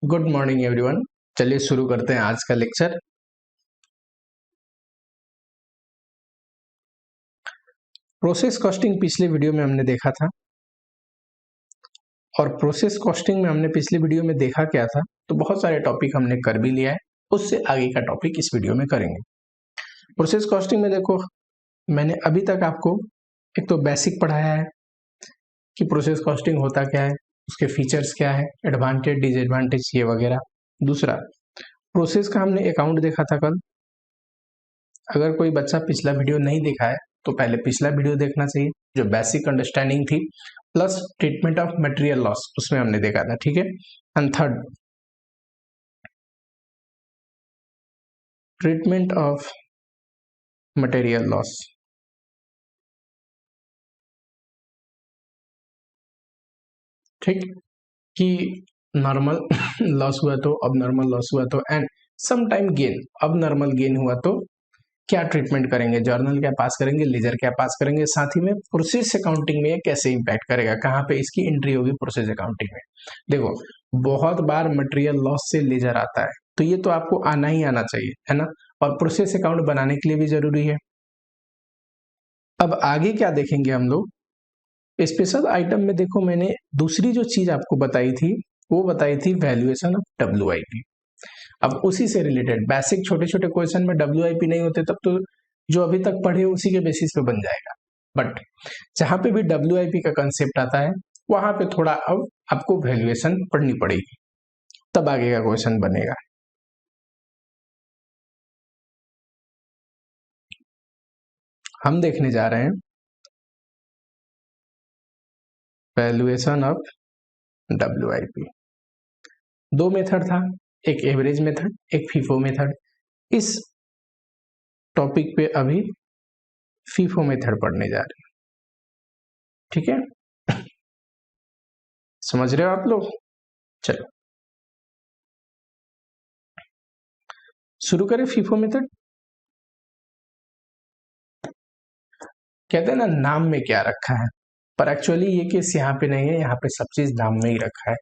Good morning everyone. चलिए शुरू करते हैं आज का लेक्चर। प्रोसेस कॉस्टिंग पिछले वीडियो में हमने देखा था और प्रोसेस कॉस्टिंग में हमने पिछले वीडियो में देखा क्या था, तो बहुत सारे टॉपिक हमने कर भी लिया है। उससे आगे का टॉपिक इस वीडियो में करेंगे। प्रोसेस कॉस्टिंग में देखो, मैंने अभी तक आपको एक तो बेसिक पढ़ाया है कि प्रोसेस कॉस्टिंग होता क्या है, उसके फीचर्स क्या है, एडवांटेज डिसएडवांटेज ये वगैरह। दूसरा, प्रोसेस का हमने अकाउंट देखा था कल। अगर कोई बच्चा पिछला वीडियो नहीं देखा है तो पहले पिछला वीडियो देखना चाहिए, जो बेसिक अंडरस्टैंडिंग थी plus treatment of material loss, उसमें हमने देखा था। ठीक है। And third, treatment of material loss. ठीक, कि नॉर्मल लॉस हुआ तो, अब नॉर्मल लॉस हुआ तो, एंड सम टाइम गेन, अब नॉर्मल गेन हुआ तो क्या ट्रीटमेंट करेंगे, जर्नल क्या पास करेंगे, लेजर क्या पास करेंगे, साथ ही में प्रोसेस अकाउंटिंग में कैसे इंपैक्ट करेगा, कहाँ पे इसकी एंट्री होगी प्रोसेस अकाउंटिंग में। देखो, बहुत बार मटेरियल लॉस से लेजर आता है, तो ये तो आपको आना ही आना चाहिए, है ना। और प्रोसेस अकाउंट बनाने के लिए भी जरूरी है। अब आगे क्या देखेंगे हम लोग, स्पेशल आइटम में देखो, मैंने दूसरी जो चीज आपको बताई थी वो बताई थी वैल्यूएशन ऑफ WIP। अब उसी से रिलेटेड बेसिक छोटे छोटे क्वेश्चन में WIP नहीं होते तब तो जो अभी तक पढ़े उसी के बेसिस पे बन जाएगा, बट जहां पे भी WIP का कंसेप्ट आता है वहां पे थोड़ा अब आपको वैल्यूएशन पढ़नी पड़ेगी, तब आगे का क्वेश्चन बनेगा। हम देखने जा रहे हैं वैल्यूएशन ऑफ WIP। दो मेथड था, एक एवरेज मेथड, एक फीफो मेथड। इस टॉपिक पे अभी फीफो मेथड पढ़ने जा रहे हैं। ठीक है, समझ रहे हो आप लोग। चलो शुरू करें फीफो मेथड। कहते हैं ना, नाम में क्या रखा है, पर एक्चुअली ये केस यहाँ पे नहीं है, यहाँ पे सब चीज नाम में ही रखा है।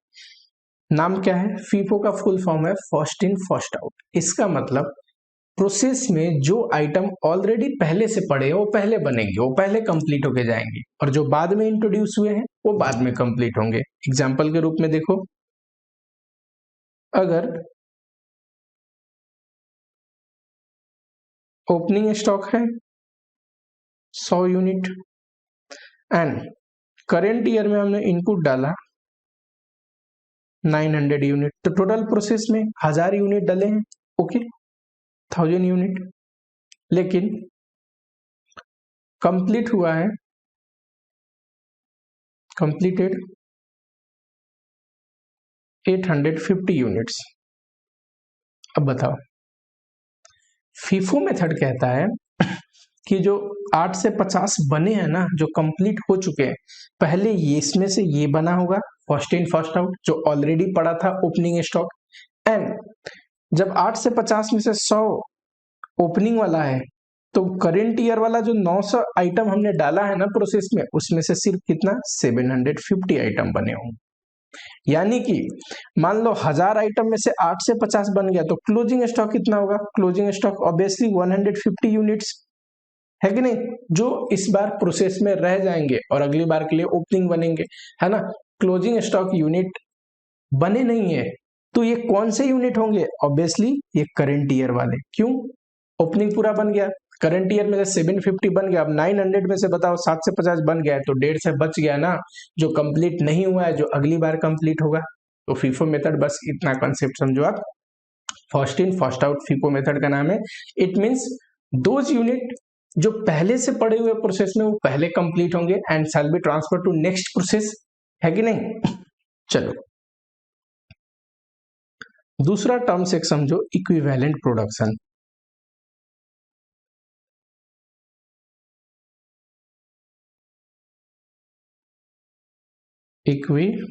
नाम क्या है, फीफो का फुल फॉर्म है फर्स्ट इन फर्स्ट आउट। इसका मतलब प्रोसेस में जो आइटम ऑलरेडी पहले से पड़े हैं वो पहले बनेंगे, वो पहले कंप्लीट होके जाएंगे, और जो बाद में इंट्रोड्यूस हुए हैं वो बाद में कंप्लीट होंगे। एग्जाम्पल के रूप में देखो, अगर ओपनिंग स्टॉक है 100 यूनिट एंड करेंट ईयर में हमने इनपुट डाला 900 यूनिट, तो टोटल प्रोसेस में 1000 यूनिट डले हैं। ओके, 1000 यूनिट, लेकिन कंप्लीट हुआ है, कंप्लीटेड 850 यूनिट्स। अब बताओ, फीफो मेथड कहता है कि जो 8 से 50 बने हैं ना, जो कंप्लीट हो चुके हैं, पहले ये इसमें से ये बना होगा फर्स्ट इन फर्स्ट आउट, जो ऑलरेडी पड़ा था ओपनिंग स्टॉक, एंड जब 8 से 50 में से 100 ओपनिंग वाला है, तो करेंट ईयर वाला जो 900 आइटम हमने डाला है ना प्रोसेस में, उसमें से सिर्फ कितना 750 आइटम बने होंगे। यानी कि मान लो 1000 आइटम में से 8 से 50 बन गया, तो क्लोजिंग स्टॉक कितना होगा, क्लोजिंग स्टॉक ऑब्वियसली 150 यूनिट्स है कि नहीं, जो इस बार प्रोसेस में रह जाएंगे और अगली बार के लिए ओपनिंग बनेंगे, है ना। क्लोजिंग स्टॉक यूनिट बने नहीं है, तो ये कौन से यूनिट होंगे, ऑब्वियसली ये करंट ईयर वाले। क्यों, ओपनिंग पूरा बन गया, करंट ईयर में से 750 बन गया, अब 900 में से बताओ 7 से 50 बन गया है, तो 1.5 से बच गया ना, जो कंप्लीट नहीं हुआ है, जो अगली बार कंप्लीट होगा। तो फीफो मेथड, बस इतना कंसेप्ट समझो आप, first in first out FIFO method का नाम है। इट मींस दोज यूनिट जो पहले से पड़े हुए प्रोसेस में वो पहले कंप्लीट होंगे and shall be transfer to next process, है कि नहीं। चलो दूसरा टर्म्स एक समझो, इक्विवेलेंट प्रोडक्शन। इक्विवेलेंट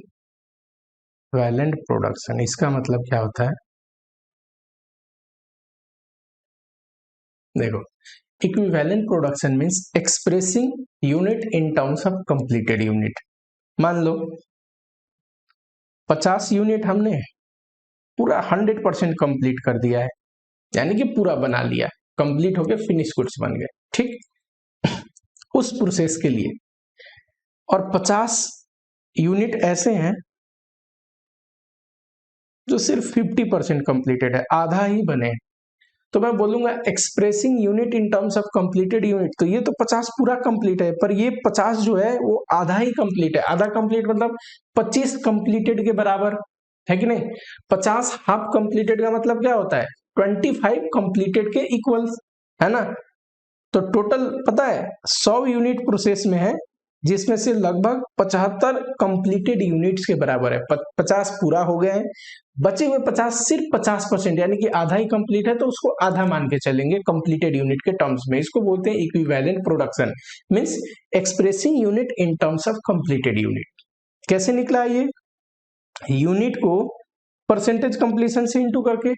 प्रोडक्शन, इसका मतलब क्या होता है, देखो, equivalent production means expressing unit in terms of completed unit. मान लो 50 यूनिट हमने पूरा 100% कंप्लीट कर दिया है, यानी कि पूरा बना लिया, कंप्लीट हो गया, फिनिश गुड्स बन गए, ठीक। उस प्रोसेस के लिए, और 50 यूनिट ऐसे हैं जो सिर्फ 50% कंप्लीटेड है, आधा ही बने। तो मैं बोलूंगा expressing unit in terms of completed unit, तो ये तो 50 पूरा कंप्लीट है, पर ये 50 जो है वो आधा ही कंप्लीट है। आधा कंप्लीट मतलब 25 कंप्लीटेड के बराबर है कि नहीं। 50 हाफ कंप्लीटेड का मतलब क्या होता है, 25 कंप्लीटेड के इक्वल्स, है ना। तो टोटल पता है 100 यूनिट प्रोसेस में है, जिसमें से लगभग 75 कंप्लीटेड यूनिट्स के बराबर है। 50 पूरा हो गए हैं, बचे हुए 50 सिर्फ 50%, यानी कि आधा ही कंप्लीट है, तो उसको आधा मान के चलेंगे कंप्लीटेड यूनिट के टर्म्स में। इसको बोलते हैं equivalent production, means expressing unit in terms of completed unit. कैसे निकला ये, यूनिट को परसेंटेज कंप्लीशन से इंटू करके,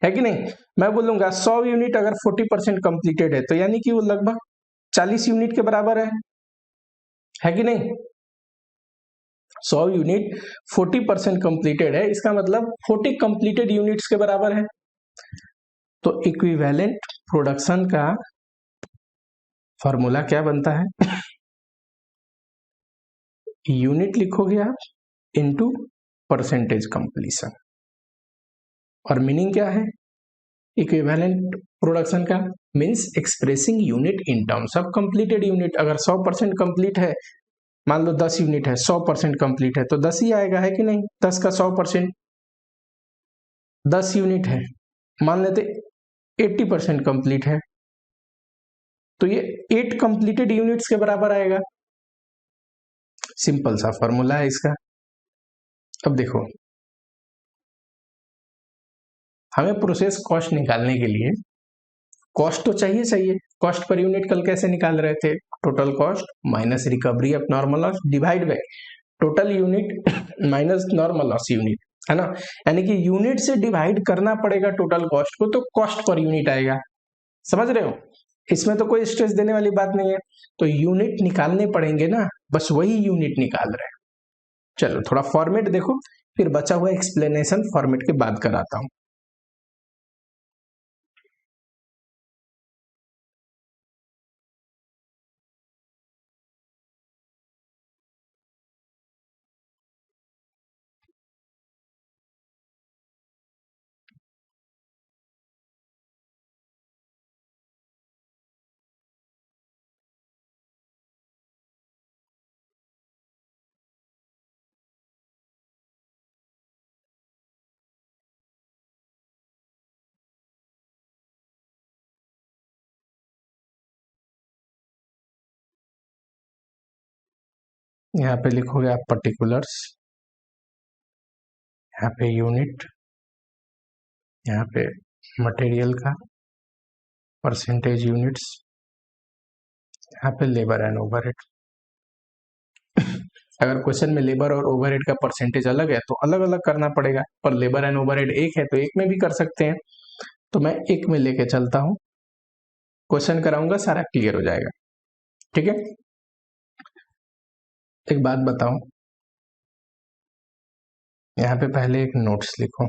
है कि नहीं। मैं बोलूंगा 100 यूनिट अगर 40% कंप्लीटेड है, तो यानी कि वो लगभग 40 यूनिट के बराबर है कि नहीं। 100 यूनिट 40% कंप्लीटेड है, इसका मतलब 40 कंप्लीटेड यूनिट्स के बराबर है। तो इक्विवेलेंट प्रोडक्शन का फॉर्मूला क्या बनता है, यूनिट लिखोगे आप इनटू परसेंटेज कंप्लीशन, और मीनिंग क्या है इक्विवेलेंट प्रोडक्शन का, means expressing unit in terms of completed unit. अगर 100% कंप्लीट है, मान लो 10 यूनिट है, 100% कंप्लीट है, तो 10 ही आएगा, है कि नहीं। 10 का 100%, 10 यूनिट है, मान लेते 80% कंप्लीट है, तो ये 8 कंप्लीटेड यूनिट्स के बराबर आएगा। सिंपल सा फॉर्मूला है इसका। अब देखो, हमें प्रोसेस कॉस्ट निकालने के लिए कॉस्ट तो चाहिए। कॉस्ट पर यूनिट कल कैसे निकाल रहे थे, total cost minus recovery of normal loss divide by total unit minus normal loss unit, है ना। यानी कि यूनिट से डिवाइड करना पड़ेगा टोटल कॉस्ट को, तो कॉस्ट पर यूनिट आएगा। समझ रहे हो, इसमें तो कोई स्ट्रेस देने वाली बात नहीं है। तो यूनिट निकालने पड़ेंगे ना, बस वही यूनिट निकाल रहे हैं। चलो थोड़ा फॉर्मेट देखो, फिर बचा हुआ एक्सप्लेनेशन फॉर्मेट के बाद कराता हूं। यहाँ पे लिखोगे आप पर्टिकुलर्स, यहाँ पे यूनिट, यहाँ पे मटेरियल का परसेंटेज यूनिट्स, यहाँ पे लेबर एंड ओवरहेड। अगर क्वेश्चन में लेबर और ओवरहेड का परसेंटेज अलग है तो अलग अलग करना पड़ेगा, पर लेबर एंड ओवरहेड एक है तो एक में भी कर सकते हैं। तो मैं एक में लेके चलता हूं, क्वेश्चन कराऊंगा, सारा क्लियर हो जाएगा, ठीक है। एक बात बताओ, यहाँ पे पहले एक नोट्स लिखो,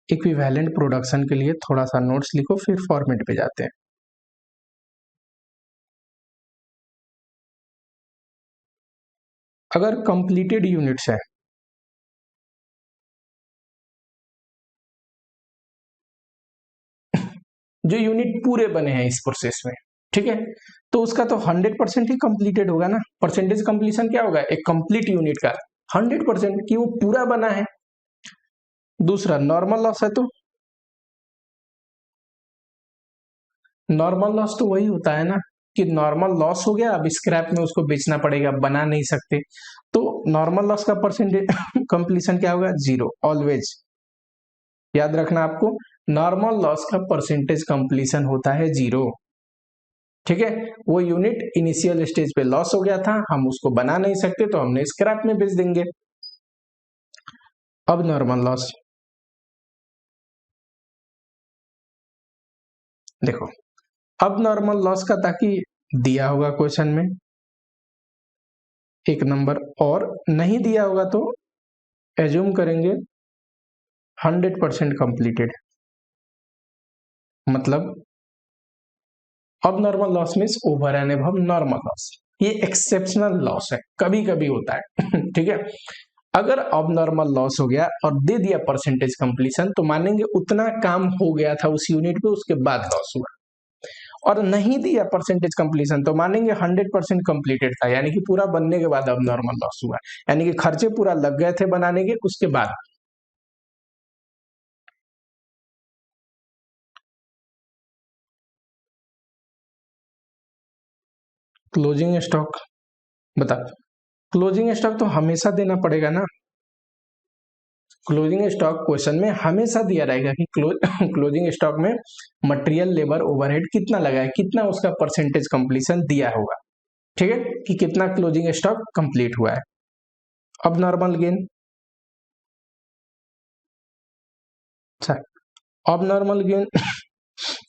इक्विवेलेंट प्रोडक्शन के लिए थोड़ा सा नोट्स लिखो, फिर फॉर्मेट पे जाते हैं। अगर कंप्लीटेड यूनिट्स है, जो यूनिट पूरे बने हैं इस प्रोसेस में, ठीक है, तो उसका तो 100% ही कंप्लीटेड होगा ना। परसेंटेज कंप्लीशन क्या होगा, एक कंप्लीट यूनिट का 100% कि वो पूरा बना है। दूसरा नॉर्मल लॉस है, तो नॉर्मल लॉस तो वही होता है ना कि नॉर्मल लॉस हो गया, अब स्क्रैप में उसको बेचना पड़ेगा, बना नहीं सकते, तो नॉर्मल लॉस का परसेंटेज कंप्लीशन क्या होगा, 0 ऑलवेज। याद रखना आपको, नॉर्मल लॉस का परसेंटेज कंप्लीशन होता है 0, ठीक है। वो यूनिट इनिशियल स्टेज पे लॉस हो गया था, हम उसको बना नहीं सकते, तो हमने स्क्रैप में बेच देंगे। अब नॉर्मल लॉस देखो, अब नॉर्मल लॉस का, ताकि दिया होगा क्वेश्चन में एक नंबर, और नहीं दिया होगा तो एज्यूम करेंगे 100% कंप्लीटेड, मतलब अब normal loss means over and above normal loss. ये एक्सेप्शनल लॉस है, कभी कभी होता है ठीक है। अगर अब नॉर्मल लॉस हो गया और दे दिया परसेंटेज कंप्लीशन, तो मानेंगे उतना काम हो गया था उस यूनिट पे, उसके बाद लॉस हुआ। और नहीं दिया परसेंटेज कंप्लीशन तो मानेंगे 100% कंप्लीटेड था, यानी कि पूरा बनने के बाद अब नॉर्मल लॉस हुआ, यानी कि खर्चे पूरा लग गए थे बनाने के, उसके बाद। क्लोजिंग स्टॉक बता, क्लोजिंग स्टॉक तो हमेशा देना पड़ेगा ना। क्लोजिंग स्टॉक क्वेश्चन में हमेशा दिया रहेगा कि क्लोजिंग स्टॉक में मटेरियल, लेबर, ओवरहेड कितना लगा है, कितना उसका परसेंटेज कंप्लीशन दिया होगा, ठीक है, कि कितना क्लोजिंग स्टॉक कंप्लीट हुआ है। अब नॉर्मल गेन, अच्छा, अब नॉर्मल गेन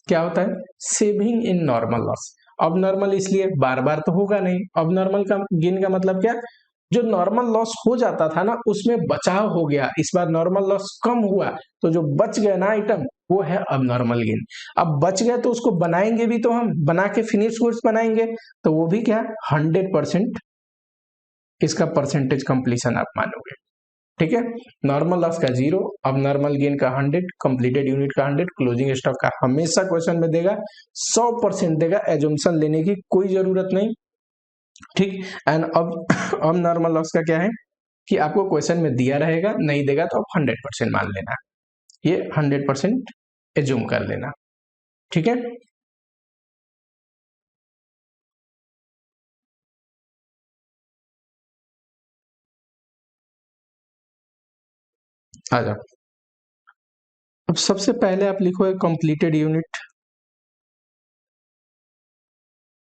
क्या होता है, सेविंग इन नॉर्मल लॉस। अब नॉर्मल इसलिए बार बार तो होगा नहीं, अब नॉर्मल का गेन का मतलब क्या, जो नॉर्मल लॉस हो जाता था ना उसमें बचाव हो गया, इस बार नॉर्मल लॉस कम हुआ, तो जो बच गया ना आइटम वो है अब नॉर्मल गेन। अब बच गया तो उसको बनाएंगे भी, तो हम बना के फिनिश गुड्स बनाएंगे, तो वो भी क्या 100% इसका परसेंटेज कंप्लीशन आप मानोगे, ठीक है। नॉर्मल लॉस का 0, अब नॉर्मल गेन का 100, कंप्लीटेड यूनिट का 100, क्लोजिंग स्टॉक का हमेशा क्वेश्चन में देगा 100% देगा, एजम्पशन लेने की कोई जरूरत नहीं, ठीक। एंड अब नॉर्मल लॉस का क्या है कि आपको क्वेश्चन में दिया रहेगा, नहीं देगा तो आप 100% मान लेना, ये 100% एज्यूम कर लेना, ठीक है। आ जाओ, अब सबसे पहले आप लिखो कंप्लीटेड यूनिट,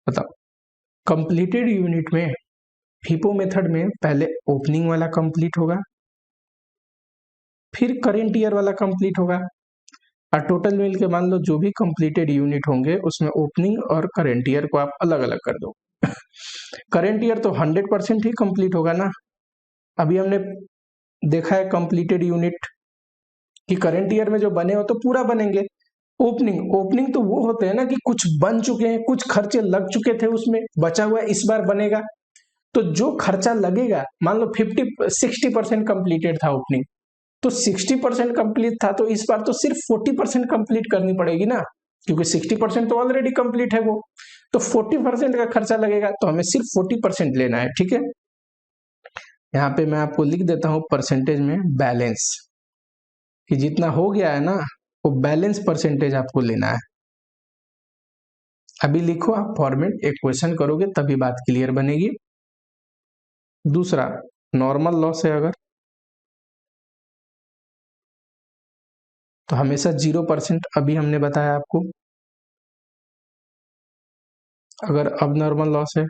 बताओ कंप्लीटेड यूनिट में फीफो मेथड में पहले ओपनिंग वाला कंप्लीट होगा, फिर करेंट ईयर वाला कंप्लीट होगा, और टोटल मिल के मान लो जो भी कंप्लीटेड यूनिट होंगे उसमें ओपनिंग और करेंट ईयर को आप अलग अलग कर दो। करेंट ईयर तो 100% ही कंप्लीट होगा ना, अभी हमने देखा है कंप्लीटेड यूनिट कि करंट ईयर में जो बने हो तो पूरा बनेंगे। ओपनिंग, ओपनिंग तो वो होते हैं ना कि कुछ बन चुके हैं, कुछ खर्चे लग चुके थे उसमें, बचा हुआ इस बार बनेगा, तो जो खर्चा लगेगा, मान लो 60% कंप्लीटेड था ओपनिंग, तो 60% कंप्लीट था, तो इस बार तो सिर्फ 40% कंप्लीट करनी पड़ेगी ना, क्योंकि 60% तो ऑलरेडी कंप्लीट है वो, तो 40% का खर्चा लगेगा, तो हमें सिर्फ 40% लेना है, ठीक है। यहाँ पे मैं आपको लिख देता हूं परसेंटेज में बैलेंस, कि जितना हो गया है ना वो बैलेंस परसेंटेज आपको लेना है। अभी लिखो आप फॉर्मेट, एक क्वेश्चन करोगे तभी बात क्लियर बनेगी। दूसरा, नॉर्मल लॉस है अगर, तो हमेशा 0% अभी हमने बताया आपको। अगर अब नॉर्मल लॉस है,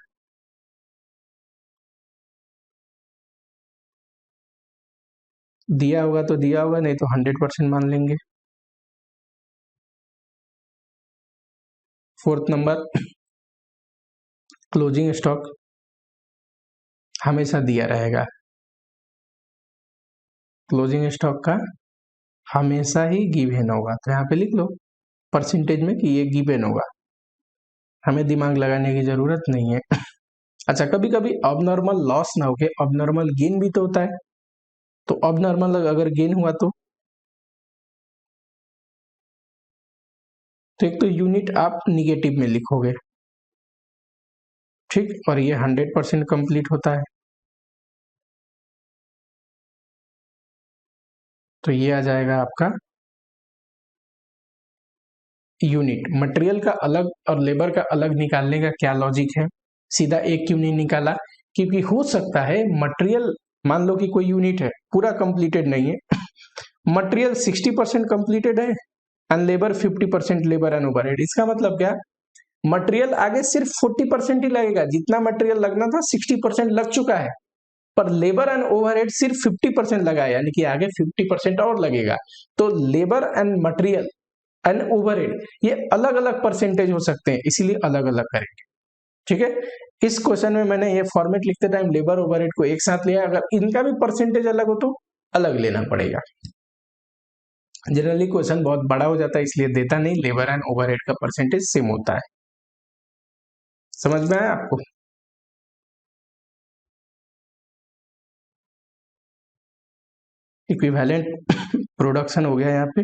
दिया होगा तो दिया होगा, नहीं तो 100% मान लेंगे। फोर्थ नंबर, क्लोजिंग स्टॉक हमेशा दिया रहेगा, क्लोजिंग स्टॉक का हमेशा ही गिवन होगा, तो यहाँ पे लिख लो परसेंटेज में कि ये गिवन होगा, हमें दिमाग लगाने की जरूरत नहीं है। अच्छा, कभी कभी अब नॉर्मल लॉस ना होके अब नॉर्मल गेन भी तो होता है, तो अब नॉर्मल अगर गेन हुआ तो एक तो यूनिट आप निगेटिव में लिखोगे, ठीक, और ये 100% कंप्लीट होता है, तो ये आ जाएगा आपका यूनिट। मटेरियल का अलग और लेबर का अलग निकालने का क्या लॉजिक है, सीधा एक क्यों नहीं निकाला, क्योंकि हो सकता है मटेरियल, मान लो कि कोई यूनिट है पूरा कंप्लीटेड नहीं है, मटेरियल 60% कंप्लीटेड है and labour 50% labour and overhead, इसका मतलब क्या, मटेरियल आगे सिर्फ 40% ही लगेगा, जितना मटेरियल लगना था 60% लग चुका है, पर लेबर एंड ओवरहेड सिर्फ 50% लगा है, यानी कि आगे 50% और लगेगा, तो labour and material and overhead ये अलग अलग परसेंटेज हो सकते हैं, इसीलिए अलग अलग करेंगे, ठीक है। इस क्वेश्चन में मैंने ये फॉर्मेट लिखते टाइम लेबर ओवरहेड को एक साथ लिया, अगर इनका भी परसेंटेज अलग हो तो अलग लेना पड़ेगा। जनरली क्वेश्चन बहुत बड़ा हो जाता है इसलिए देता नहीं, लेबर एंड ओवरहेड का परसेंटेज सेम होता है। समझ में आया आपको? इक्विवेलेंट प्रोडक्शन हो गया यहाँ पे।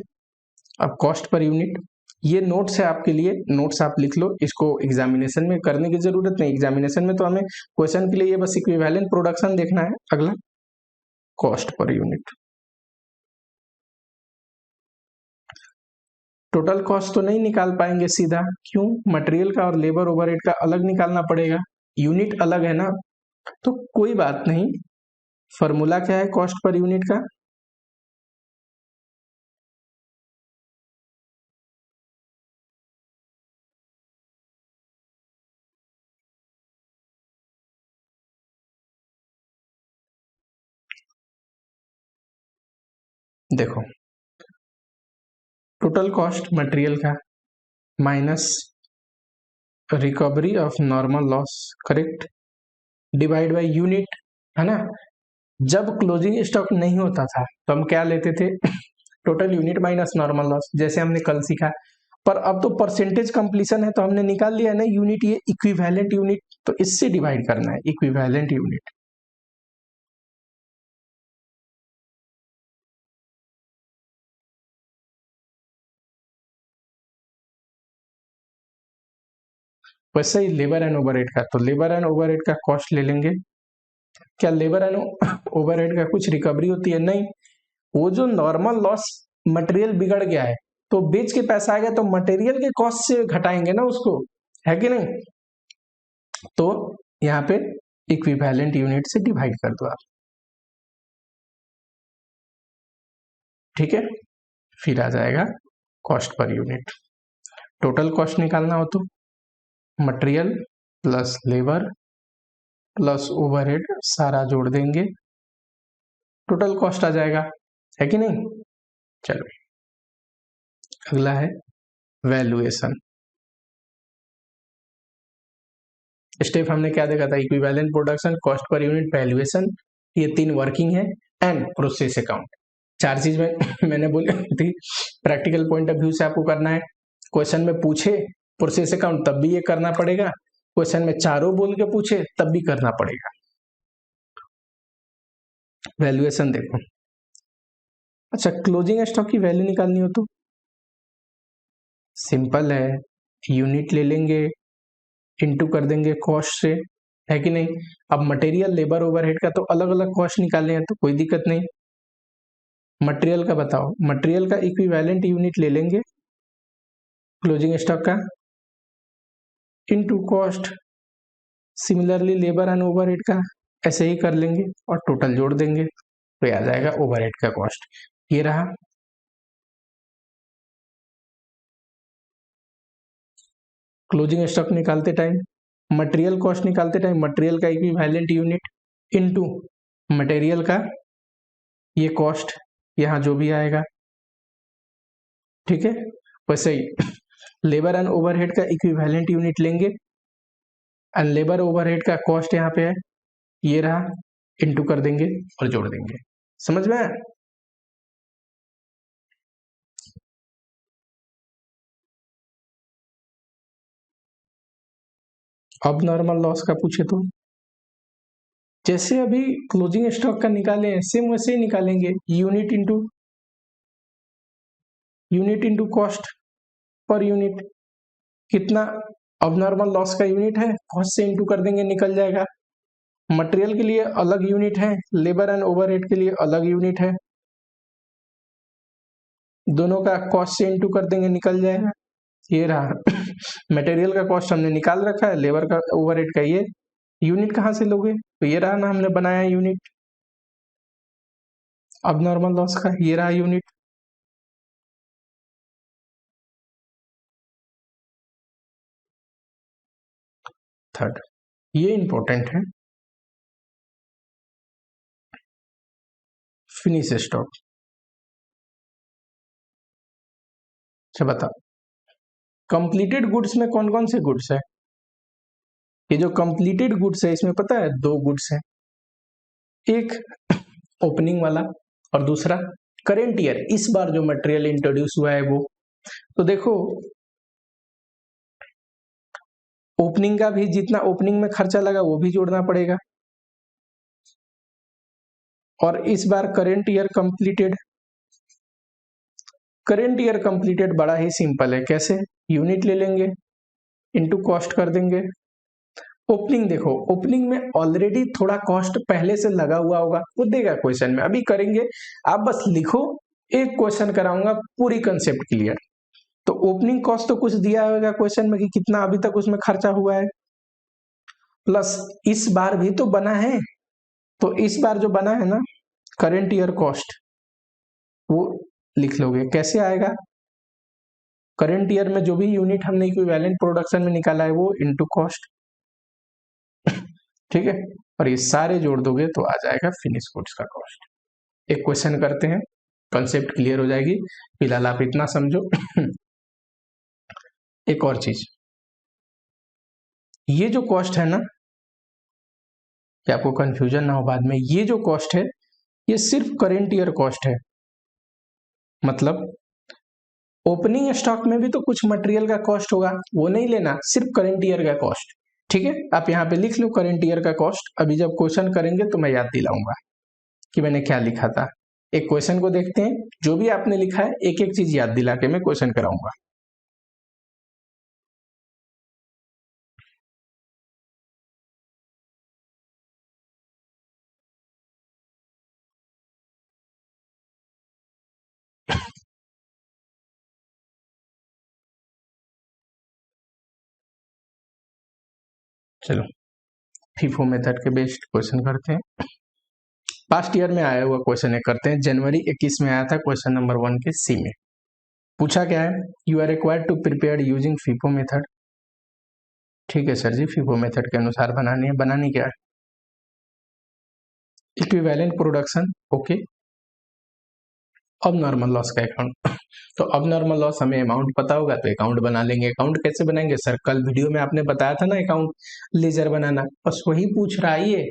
अब कॉस्ट पर यूनिट, ये नोट्स है आपके लिए, नोट्स आप लिख लो, इसको एग्जामिनेशन में करने की जरूरत नहीं, एग्जामिनेशन में तो हमें क्वेश्चन के लिए ये बस इक्विवेलेंट प्रोडक्शन देखना है। अगला cost per unit, total cost तो नहीं निकाल पाएंगे सीधा, क्यों? मटेरियल का और लेबर ओवरहेड का अलग निकालना पड़ेगा, यूनिट अलग है ना, तो कोई बात नहीं। फॉर्मूला क्या है कॉस्ट पर यूनिट का? देखो, टोटल कॉस्ट मटेरियल का minus recovery of normal loss, correct, divide by unit, है ना। जब क्लोजिंग स्टॉक नहीं होता था तो हम क्या लेते थे? Total unit minus normal loss, जैसे हमने कल सीखा। पर अब तो परसेंटेज कंप्लीशन है तो हमने निकाल लिया ना यूनिट, ये इक्विवेलेंट यूनिट, तो इससे डिवाइड करना है, इक्विवेलेंट यूनिट। वैसे ही लेबर एंड ओवरहेड का, तो लेबर एंड ओवरहेड का कॉस्ट ले लेंगे। क्या लेबर एंड ओवरहेड का कुछ रिकवरी होती है? नहीं, वो जो नॉर्मल लॉस, मटेरियल बिगड़ गया है तो बेच के पैसा आएगा तो मटेरियल के कॉस्ट से घटाएंगे ना उसको, है कि नहीं? तो यहाँ पे इक्विवेलेंट यूनिट से डिवाइड कर दो आप, ठीक है। फिर आ जाएगा cost per unit. Total cost निकालना हो तो material plus labour plus overhead सारा जोड़ देंगे, टोटल कॉस्ट आ जाएगा, है कि नहीं? चलो, अगला है वैल्यूएशन। स्टेप हमने क्या देखा था? Equivalent production, cost per unit, valuation, ये तीन वर्किंग है, एंड प्रोसेस अकाउंट। चार चीज में मैंने बोली थी, प्रैक्टिकल पॉइंट ऑफ व्यू से आपको करना है। क्वेश्चन में पूछे प्रोसेस अकाउंट तब भी ये करना पड़ेगा, क्वेश्चन में चारों बोल के पूछे तब भी करना पड़ेगा। वैल्यूएशन देखो, अच्छा क्लोजिंग स्टॉक की वैल्यू निकालनी हो तो सिंपल है, यूनिट ले लेंगे, इंटू कर देंगे कॉस्ट से, है कि नहीं? अब मटेरियल लेबर ओवरहेड का तो अलग अलग कॉस्ट निकालने हैं तो कोई दिक्कत नहीं। मटेरियल का बताओ, मटेरियल का इक्विवेलेंट यूनिट ले लेंगे क्लोजिंग स्टॉक का, into cost, similarly labour and overhead का ऐसे ही कर लेंगे और टोटल जोड़ देंगे तो आ जाएगा ओवरहेड का कॉस्ट। ये रहा। क्लोजिंग स्टॉक निकालते टाइम, मटेरियल कॉस्ट निकालते टाइम मटेरियल का इक्विवेलेंट यूनिट इनटू मटेरियल का ये कॉस्ट, यहां जो भी आएगा, ठीक है। वैसे ही लेबर एंड ओवरहेड का इक्विवेलेंट यूनिट लेंगे एंड लेबर ओवरहेड का कॉस्ट यहाँ पे है, ये रहा, इनटू कर देंगे और जोड़ देंगे। समझ में आया? अब नॉर्मल लॉस का पूछे तो जैसे अभी क्लोजिंग स्टॉक का निकाले हैं सेम वैसे ही निकालेंगे, unit into cost per unit, कितना अब नॉर्मल लॉस का यूनिट है, कॉस्ट से इंटू कर देंगे निकल जाएगा। मटेरियल के लिए अलग यूनिट है, लेबर एंड ओवरहेड के लिए अलग यूनिट है, दोनों का कॉस्ट से इंटू कर देंगे निकल जाएगा। ये रहा मटेरियल का कॉस्ट हमने निकाल रखा है, लेबर का ओवरहेड का ये, यूनिट कहाँ से लोगे? तो ये रहा ना, हमने बनाया यूनिट। अब नॉर्मल लॉस का ये रहा यूनिट। थर्ड, ये इंपॉर्टेंट है, फिनिश स्टॉक। अच्छा बता, कंप्लीटेड गुड्स में कौन कौन से गुड्स है? ये जो कंप्लीटेड गुड्स है इसमें पता है दो गुड्स है, एक ओपनिंग वाला और दूसरा करेंट ईयर, इस बार जो मटेरियल इंट्रोड्यूस हुआ है वो। तो देखो ओपनिंग का भी जितना ओपनिंग में खर्चा लगा वो भी जोड़ना पड़ेगा, और इस बार current year completed. Current year completed बड़ा ही सिंपल है, कैसे, यूनिट ले लेंगे इनटू कॉस्ट कर देंगे। ओपनिंग देखो, ओपनिंग में ऑलरेडी थोड़ा कॉस्ट पहले से लगा हुआ होगा, वो देगा क्वेश्चन में, अभी करेंगे, आप बस लिखो, एक क्वेश्चन कराऊंगा पूरी कंसेप्ट क्लियर। तो ओपनिंग कॉस्ट तो कुछ दिया होगा क्वेश्चन में कि कितना अभी तक उसमें खर्चा हुआ है, प्लस इस बार भी तो बना है, तो इस बार जो बना है ना करेंट ईयर कॉस्ट, वो लिख लोगे। कैसे आएगा, करंट ईयर में जो भी यूनिट हमने इक्विवेलेंट प्रोडक्शन में निकाला है वो इनटू कॉस्ट, ठीक है, और ये सारे जोड़ दोगे तो आ जाएगा फिनिश गुड्स का कॉस्ट। एक क्वेश्चन करते हैं, कंसेप्ट क्लियर हो जाएगी, फिलहाल आप इतना समझो। एक और चीज, ये जो कॉस्ट है ना, कि आपको कंफ्यूजन ना हो बाद में, ये जो कॉस्ट है ये सिर्फ करेंट ईयर कॉस्ट है, मतलब ओपनिंग स्टॉक में भी तो कुछ मटेरियल का कॉस्ट होगा, वो नहीं लेना, सिर्फ करंट ईयर का कॉस्ट, ठीक है। आप यहाँ पे लिख लो करंट ईयर का कॉस्ट, अभी जब क्वेश्चन करेंगे तो मैं याद दिलाऊंगा कि मैंने क्या लिखा था। एक क्वेश्चन को देखते हैं, जो भी आपने लिखा है एक एक चीज याद दिला के मैं क्वेश्चन कराऊंगा। चलो फीफो मेथड के बेस्ड क्वेश्चन करते हैं, पास्ट ईयर में आया हुआ क्वेश्चन एक करते हैं, जनवरी 21 में आया था क्वेश्चन नंबर 1 के सी में। पूछा क्या है, you are required to prepare using FIFO method. ठीक है सर जी, फीफो मेथड के अनुसार बनानी है, बनानी क्या है, इक्विवेलेंट प्रोडक्शन, ओके, अब नॉर्मल लॉस का अकाउंट। तो अब नॉर्मल लॉस हमें अमाउंट पता होगा तो अकाउंट बना लेंगे। अकाउंट कैसे बनाएंगे सर, कल वीडियो में आपने बताया था ना अकाउंट लेजर बनाना, बस वही पूछ रहा है ये।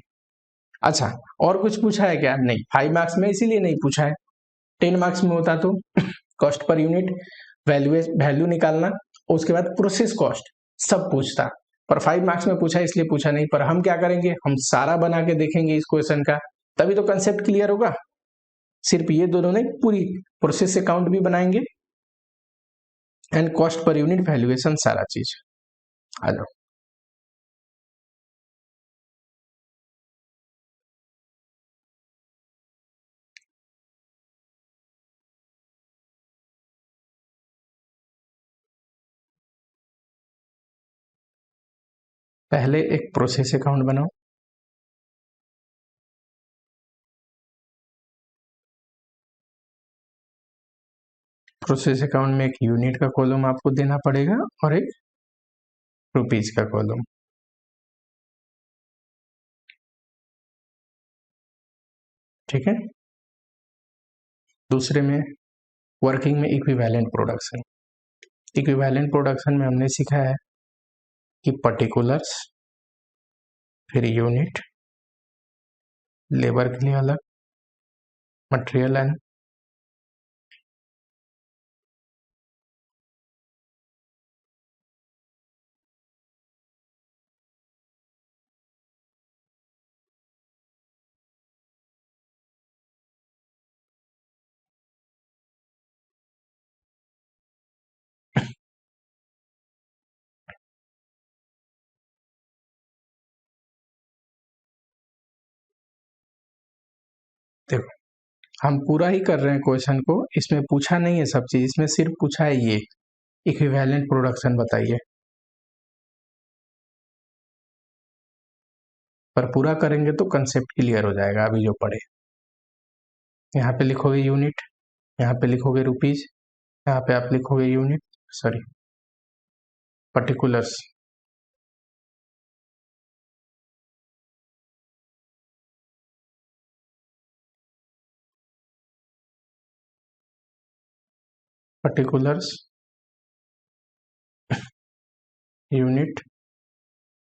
अच्छा और कुछ पूछा है क्या, नहीं, 5 मार्क्स में इसीलिए नहीं पूछा है, 10 मार्क्स में होता तो कॉस्ट पर यूनिट, वैल्यू निकालना, उसके बाद प्रोसेस कॉस्ट सब पूछता, पर 5 मार्क्स में पूछा इसलिए पूछा नहीं। पर हम क्या करेंगे, हम सारा बना के देखेंगे इस क्वेश्चन का, तभी तो कंसेप्ट क्लियर होगा। सिर्फ ये दोनों नहीं, पूरी प्रोसेस अकाउंट भी बनाएंगे and cost per unit, valuation, सारा चीज। आ जाओ, पहले एक प्रोसेस अकाउंट बनाओ, प्रोसेस अकाउंट में एक यूनिट का कॉलम आपको देना पड़ेगा और एक रुपीज का कॉलम, ठीक है। दूसरे में वर्किंग में इक्विवेलेंट प्रोडक्शन, इक्विवेलेंट प्रोडक्शन में हमने सीखा है कि पर्टिकुलर्स, फिर यूनिट, लेबर के लिए अलग, मटेरियल एंड देखो हम पूरा ही कर रहे हैं क्वेश्चन को, इसमें पूछा नहीं है सब चीज, इसमें सिर्फ पूछा है ये इक्विवेलेंट प्रोडक्शन बताइए, पर पूरा करेंगे तो कंसेप्ट क्लियर हो जाएगा। अभी जो पढ़े, यहाँ पे लिखोगे यूनिट, यहाँ पे लिखोगे रुपीज, यहाँ पे आप लिखोगे unit, sorry particulars, particulars, unit,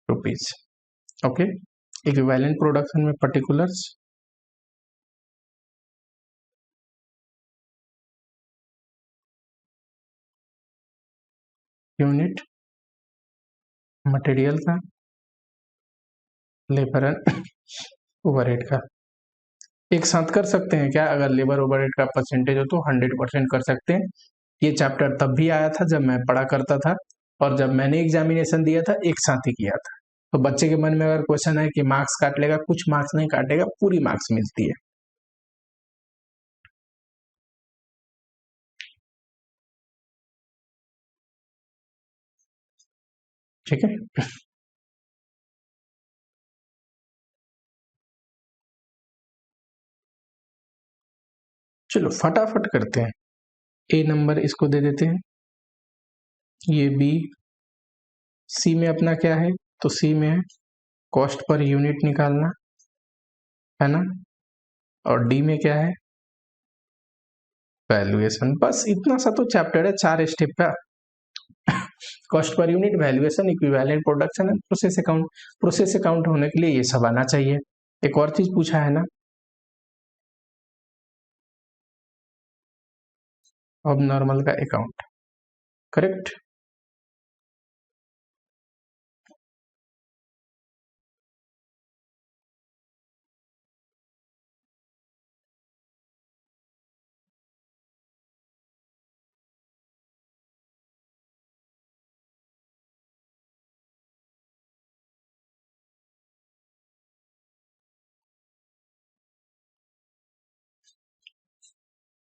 rupees, okay. Equivalent production में पर्टिकुलर्स, यूनिट मटेरियल का, लेबर एंड ओवरहेड का। एक साथ कर सकते हैं क्या? अगर लेबर ओवरहेड का परसेंटेज हो तो 100% कर सकते हैं। ये चैप्टर तब भी आया था जब मैं पढ़ा करता था, और जब मैंने एग्जामिनेशन दिया था एक साथ ही किया था। तो बच्चे के मन में अगर क्वेश्चन है कि मार्क्स काट लेगा, कुछ मार्क्स नहीं काटेगा, पूरी मार्क्स मिलती है। ठीक है, चलो फटाफट करते हैं। ए नंबर इसको दे देते हैं, ये बी। सी में अपना क्या है? तो सी में है कॉस्ट पर यूनिट निकालना, है ना। और डी में क्या है? वैल्यूएशन। बस इतना सा तो चैप्टर है, 4 स्टेप का। Cost per unit, valuation, equivalent production and process account. Process account होने के लिए ये सब आना चाहिए। एक और चीज पूछा है ना, अब नॉर्मल का अकाउंट, करेक्ट।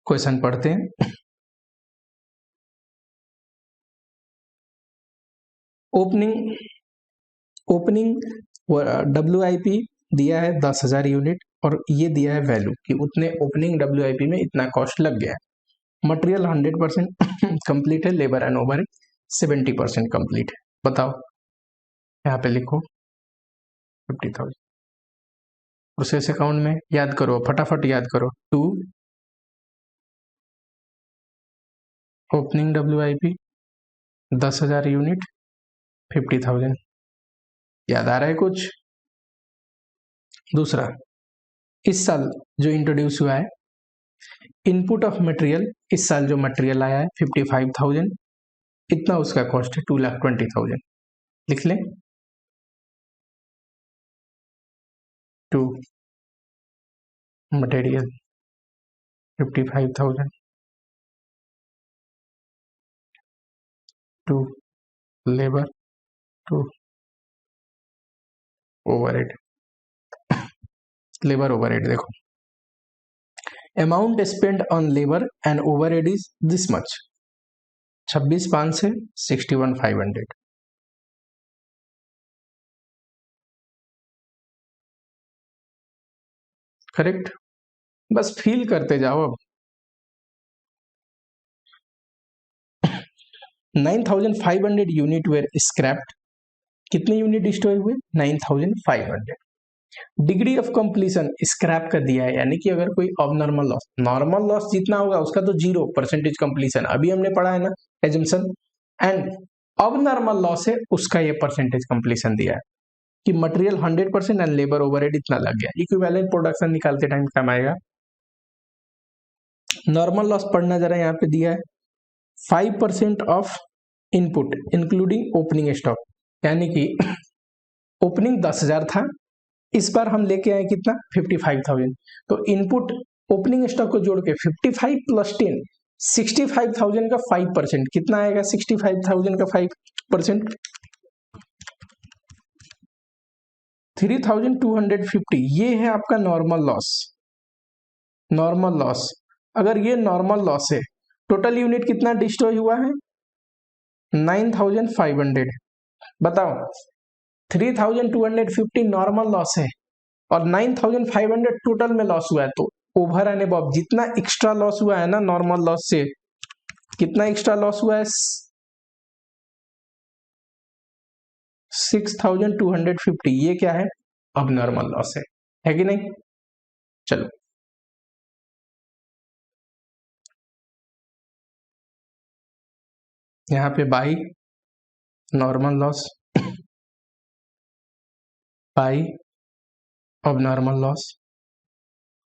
क्वेश्चन पढ़ते हैं। ओपनिंग WIP दिया है 10,000 यूनिट, और ये दिया है वैल्यू कि उतने ओपनिंग WIP में इतना कॉस्ट लग गया है। मटेरियल 100% कंप्लीट है, लेबर एंड ओवर 70% कंप्लीट है। बताओ, यहाँ पे लिखो 50,000। प्रोसेस अकाउंट में याद करो, फटाफट याद करो। 2 ओपनिंग WIP 10,000 यूनिट 50,000। याद आ रहा है कुछ? दूसरा, इस साल जो इंट्रोड्यूस हुआ है इनपुट ऑफ मटेरियल, इस साल जो मटेरियल आया है 55,000, इतना उसका कॉस्ट है 2,20,000। लिख लें 2 material 55,000, 2 labour, 2 overhead. Labour overhead देखो, amount spend on labour and overhead is this much, 26,500 से 61,500। करेक्ट। बस फील करते जाओ। अब 9,500 यूनिट वेर स्क्रैप्ड। कितने यूनिट डिस्ट्रॉय हुए? 9,500। डिग्री ऑफ कंप्लीशन स्क्रैप कर दिया है, यानी कि अगर कोई अबनॉर्मल लॉस, नॉर्मल लॉस जितना होगा उसका तो 0% कंप्लीशन, अभी हमने पढ़ा है ना एजम्पशन। एंड अबनॉर्मल लॉस है उसका ये परसेंटेज कंप्लीशन दिया है कि मटेरियल 100% एंड लेबर ओवरहेड इतना लग गया। इक्विवेलेंट प्रोडक्शन निकालते टाइम कम आएगा। नॉर्मल लॉस पढ़ना जरा, यहाँ पे दिया है 5% of input including opening stock, यानी कि ओपनिंग 10,000 था, इस बार हम लेके आए कितना? 55,000। तो इनपुट ओपनिंग स्टॉक को जोड़ के 55 प्लस 10, 65,000 का 5%, कितना आएगा? 65,000 का 5%, 3,250। ये है आपका नॉर्मल लॉस। नॉर्मल लॉस, अगर ये नॉर्मल लॉस है, टोटल यूनिट कितना डिस्ट्रॉय हुआ है? 9,500। बताओ, 3,250 नॉर्मल लॉस है और 9,500 टोटल में लॉस हुआ है, तो ओवर एंड अबव जितना एक्स्ट्रा लॉस हुआ है ना नॉर्मल लॉस से, कितना एक्स्ट्रा लॉस हुआ है? 6,250। ये क्या है? अब नॉर्मल लॉस है कि नहीं? चलो, यहाँ पे बाई नॉर्मल लॉस, बाई अब नॉर्मल लॉस।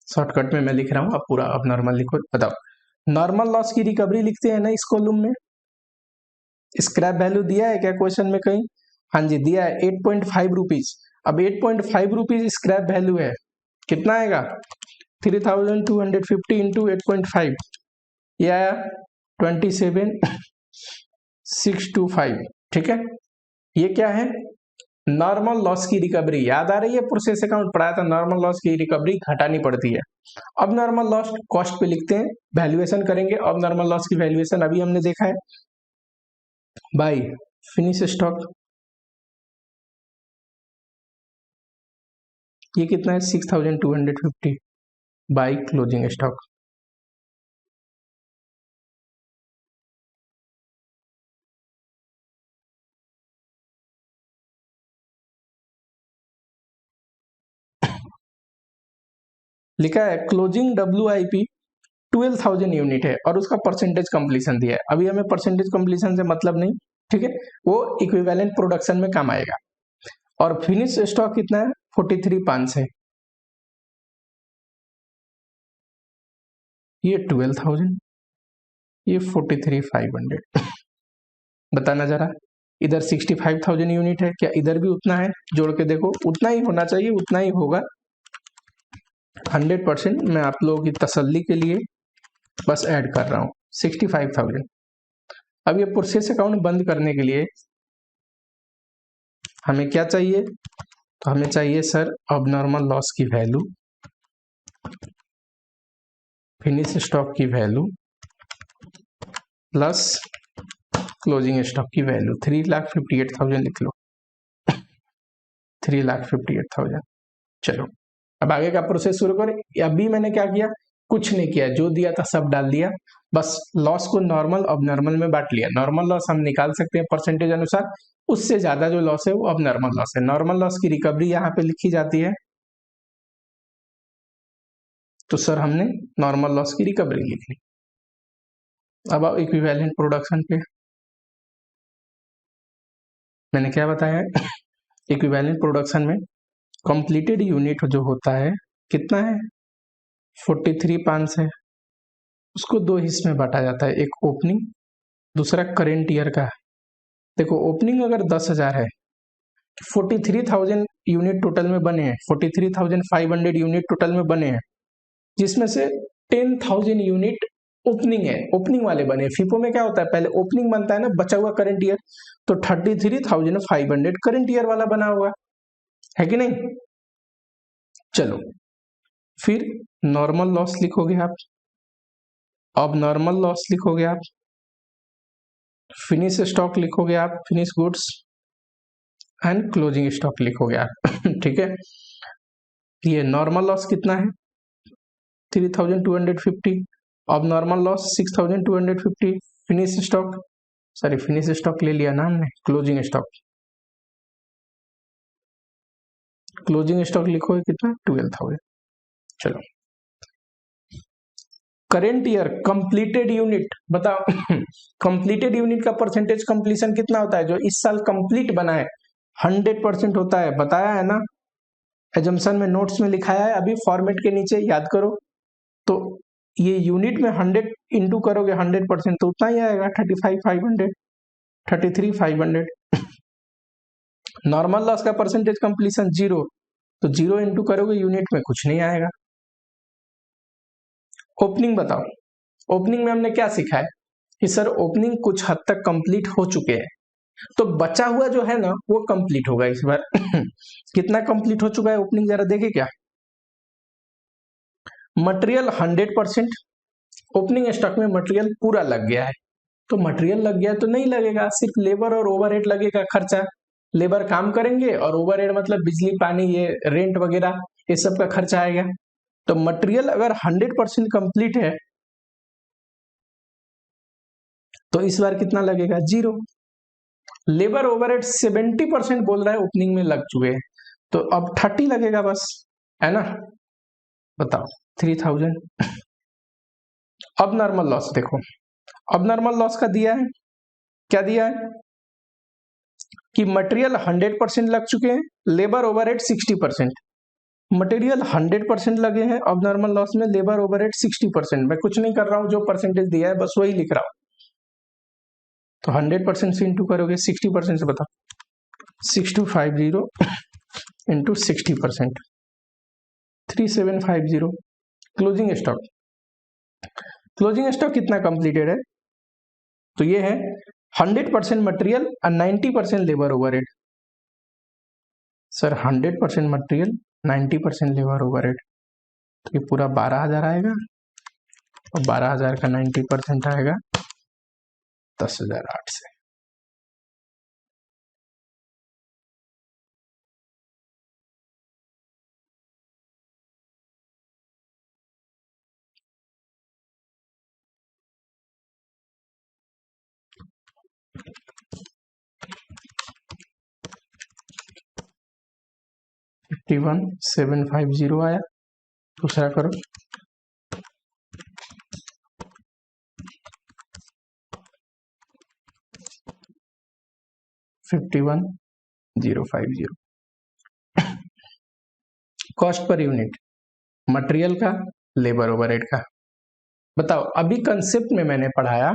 शॉर्टकट में मैं लिख रहा हूं, आप पूरा अब नॉर्मल लिखो। बताओ, नॉर्मल लॉस की रिकवरी लिखते हैं ना इस कॉलम में, स्क्रैप वैल्यू दिया है क्या क्वेश्चन में कहीं? हाँ जी दिया है 8.5 रुपीज। अब 8.5 रुपीज स्क्रैप वैल्यू है, कितना आएगा 3250 इंटू 8.5, ये आया 27625। ठीक है, ये क्या है नॉर्मल लॉस की रिकवरी। याद आ रही है प्रोसेस अकाउंट पढ़ाया था, नॉर्मल लॉस की रिकवरी घटानी पड़ती है। अब नॉर्मल लॉस कॉस्ट पे लिखते हैं, वैल्यूएशन करेंगे। अब नॉर्मल लॉस की वैल्यूएशन अभी हमने देखा है बाय फिनिश स्टॉक, ये कितना है 6250 बाय क्लोजिंग स्टॉक। लिखा है क्लोजिंग WIP 12,000 यूनिट है और उसका परसेंटेज कंप्लीशन दिया है। अभी हमें परसेंटेज कंप्लीशन से मतलब नहीं, ठीक है, वो इक्विवेलेंट प्रोडक्शन में काम आएगा। और फिनिश स्टॉक कितना है 43,500 है, ये 12,000, ये 43,500। बताना जरा, इधर 65,000 यूनिट है, क्या इधर भी उतना है? जोड़ के देखो, उतना ही होना चाहिए, उतना ही होगा 100%। मैं आप लोगों की तसल्ली के लिए बस ऐड कर रहा हूं 65,000। अब ये प्रोसेस अकाउंट बंद करने के लिए हमें क्या चाहिए? तो हमें चाहिए सर अबनॉर्मल लॉस की वैल्यू, फिनिश स्टॉक की वैल्यू प्लस क्लोजिंग स्टॉक की वैल्यू। 3,58,000 लिख लो, 3,58,000। चलो अब आगे का प्रोसेस शुरू करें। अभी मैंने क्या किया? कुछ नहीं किया, जो दिया था सब डाल दिया, बस लॉस को नॉर्मल अब नॉर्मल में बांट लिया। नॉर्मल लॉस हम निकाल सकते हैं परसेंटेज अनुसार, उससे ज्यादा जो लॉस है वो अब नॉर्मल लॉस है। नॉर्मल लॉस की रिकवरी यहाँ पे लिखी जाती है, तो सर हमने नॉर्मल लॉस की रिकवरी लिख ली। अब आओ इक्विवेलेंट प्रोडक्शन पे। मैंने क्या बताया इक्विवेलेंट प्रोडक्शन में कंप्लीटेड यूनिट जो होता है कितना है 43,500 है, उसको दो हिस्से में बांटा जाता है, एक ओपनिंग, दूसरा करेंट ईयर का। देखो ओपनिंग अगर 10,000 है, 43,000 यूनिट टोटल में बने हैं, 43,500 यूनिट टोटल में बने हैं, जिसमें से 10,000 यूनिट ओपनिंग है, ओपनिंग वाले बने। फीफो में क्या होता है, पहले ओपनिंग बनता है ना, बचा हुआ करंट ईयर, तो 33,500 करंट ईयर वाला बना हुआ है कि नहीं। चलो फिर नॉर्मल लॉस लिखोगे आप, अब नॉर्मल लॉस लिखोगे आप, फिनिश स्टॉक लिखोगे आप, finish goods and closing stock लिखोगे आप ठीक है। ये नॉर्मल लॉस कितना है 3,250, अब normal loss 6,250, finish stock, sorry finish stock ले लिया ना हमने, क्लोजिंग स्टॉक, क्लोजिंग स्टॉक लिखोगे कितना 12,000। चलो करेंट ईयर कंप्लीटेड यूनिट बताओ कंप्लीटेड यूनिट का परसेंटेज कंप्लीशन कितना होता है? जो इस साल कंप्लीट बना है 100% होता है, बताया है ना, एजम्पशन में नोट्स में लिखाया है, अभी फॉर्मेट के नीचे याद करो। तो ये यूनिट में 100 इंटू करोगे 100% तो उतना ही आएगा 35,500, 33,500। नॉर्मल लॉस का परसेंटेज कंप्लीशन 0, तो 0 इंटू करोगे यूनिट में कुछ नहीं आएगा। ओपनिंग बताओ, ओपनिंग में हमने क्या सीखा है कि सर ओपनिंग कुछ हद तक कंप्लीट हो चुके हैं, तो बचा हुआ जो है ना वो कंप्लीट होगा इस बार कितना कंप्लीट हो चुका है ओपनिंग जरा देखे क्या? मटेरियल 100%, ओपनिंग स्टॉक में मटेरियल पूरा लग गया है, तो मटेरियल लग गया तो नहीं लगेगा, सिर्फ लेबर और ओवरहेड लगेगा खर्चा। लेबर काम करेंगे और ओवरहेड मतलब बिजली पानी ये रेंट वगैरह ये सब का खर्चा आएगा। तो मटेरियल अगर 100% कंप्लीट है तो इस बार कितना लगेगा 0। लेबर ओवरहेड 70% बोल रहा है ओपनिंग में लग चुके हैं, तो अब 30 लगेगा बस, है ना। बताओ 3,000। अब नॉर्मल लॉस देखो, अब नॉर्मल लॉस का दिया है, क्या दिया है कि मटेरियल 100% लग चुके हैं, लेबर ओवरहेड 60%। मटेरियल 100% लगे हैं अब नॉर्मल लॉस में, लेबर ओवरहेड 60%। मैं कुछ नहीं कर रहा हूं, जो परसेंटेज दिया है बस वही लिख रहा हूं। तो 100% से इंटू करोगे 60% से, बताओ 6250 into 60%, 3750। Closing stock, closing stock कितना कंप्लीटेड है? तो ये है 100% मटेरियल और 90% labour overhead. Sir 100% material 90% labour overhead, तो ये पूरा 12,000 आएगा, और 12,000 का 90% आएगा 10,008 से। फिफ्टी 1,750 आया। दूसरा करो, 51,050। कॉस्ट पर यूनिट मटेरियल का, लेबर ओवरहेड का। बताओ, अभी कंसेप्ट में मैंने पढ़ाया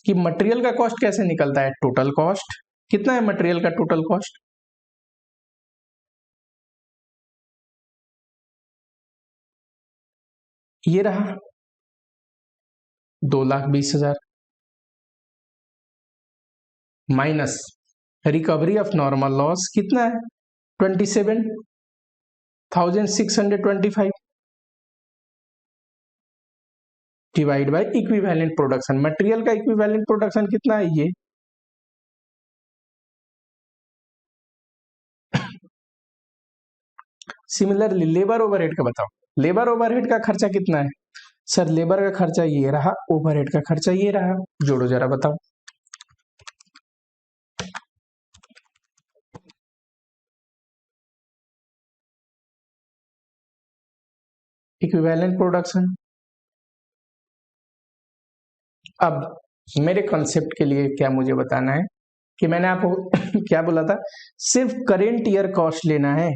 कि मटेरियल का कॉस्ट कैसे निकलता है, टोटल कॉस्ट। कितना है मटेरियल का टोटल कॉस्ट? ये रहा 2,20,000 minus recovery of normal loss कितना है, 27,625 divide by equivalent production. Material का इक्विवेलेंट प्रोडक्शन कितना है, ये सिमिलरली लेबर ओवरहेड का बताओ, लेबर ओवरहेड का खर्चा कितना है? सर लेबर का खर्चा ये रहा, ओवरहेड का खर्चा ये रहा, जोड़ो जरा बताओ। Equivalent production. अब मेरे कॉन्सेप्ट के लिए क्या मुझे बताना है कि मैंने आपको क्या बोला था, सिर्फ करेंट ईयर कॉस्ट लेना है,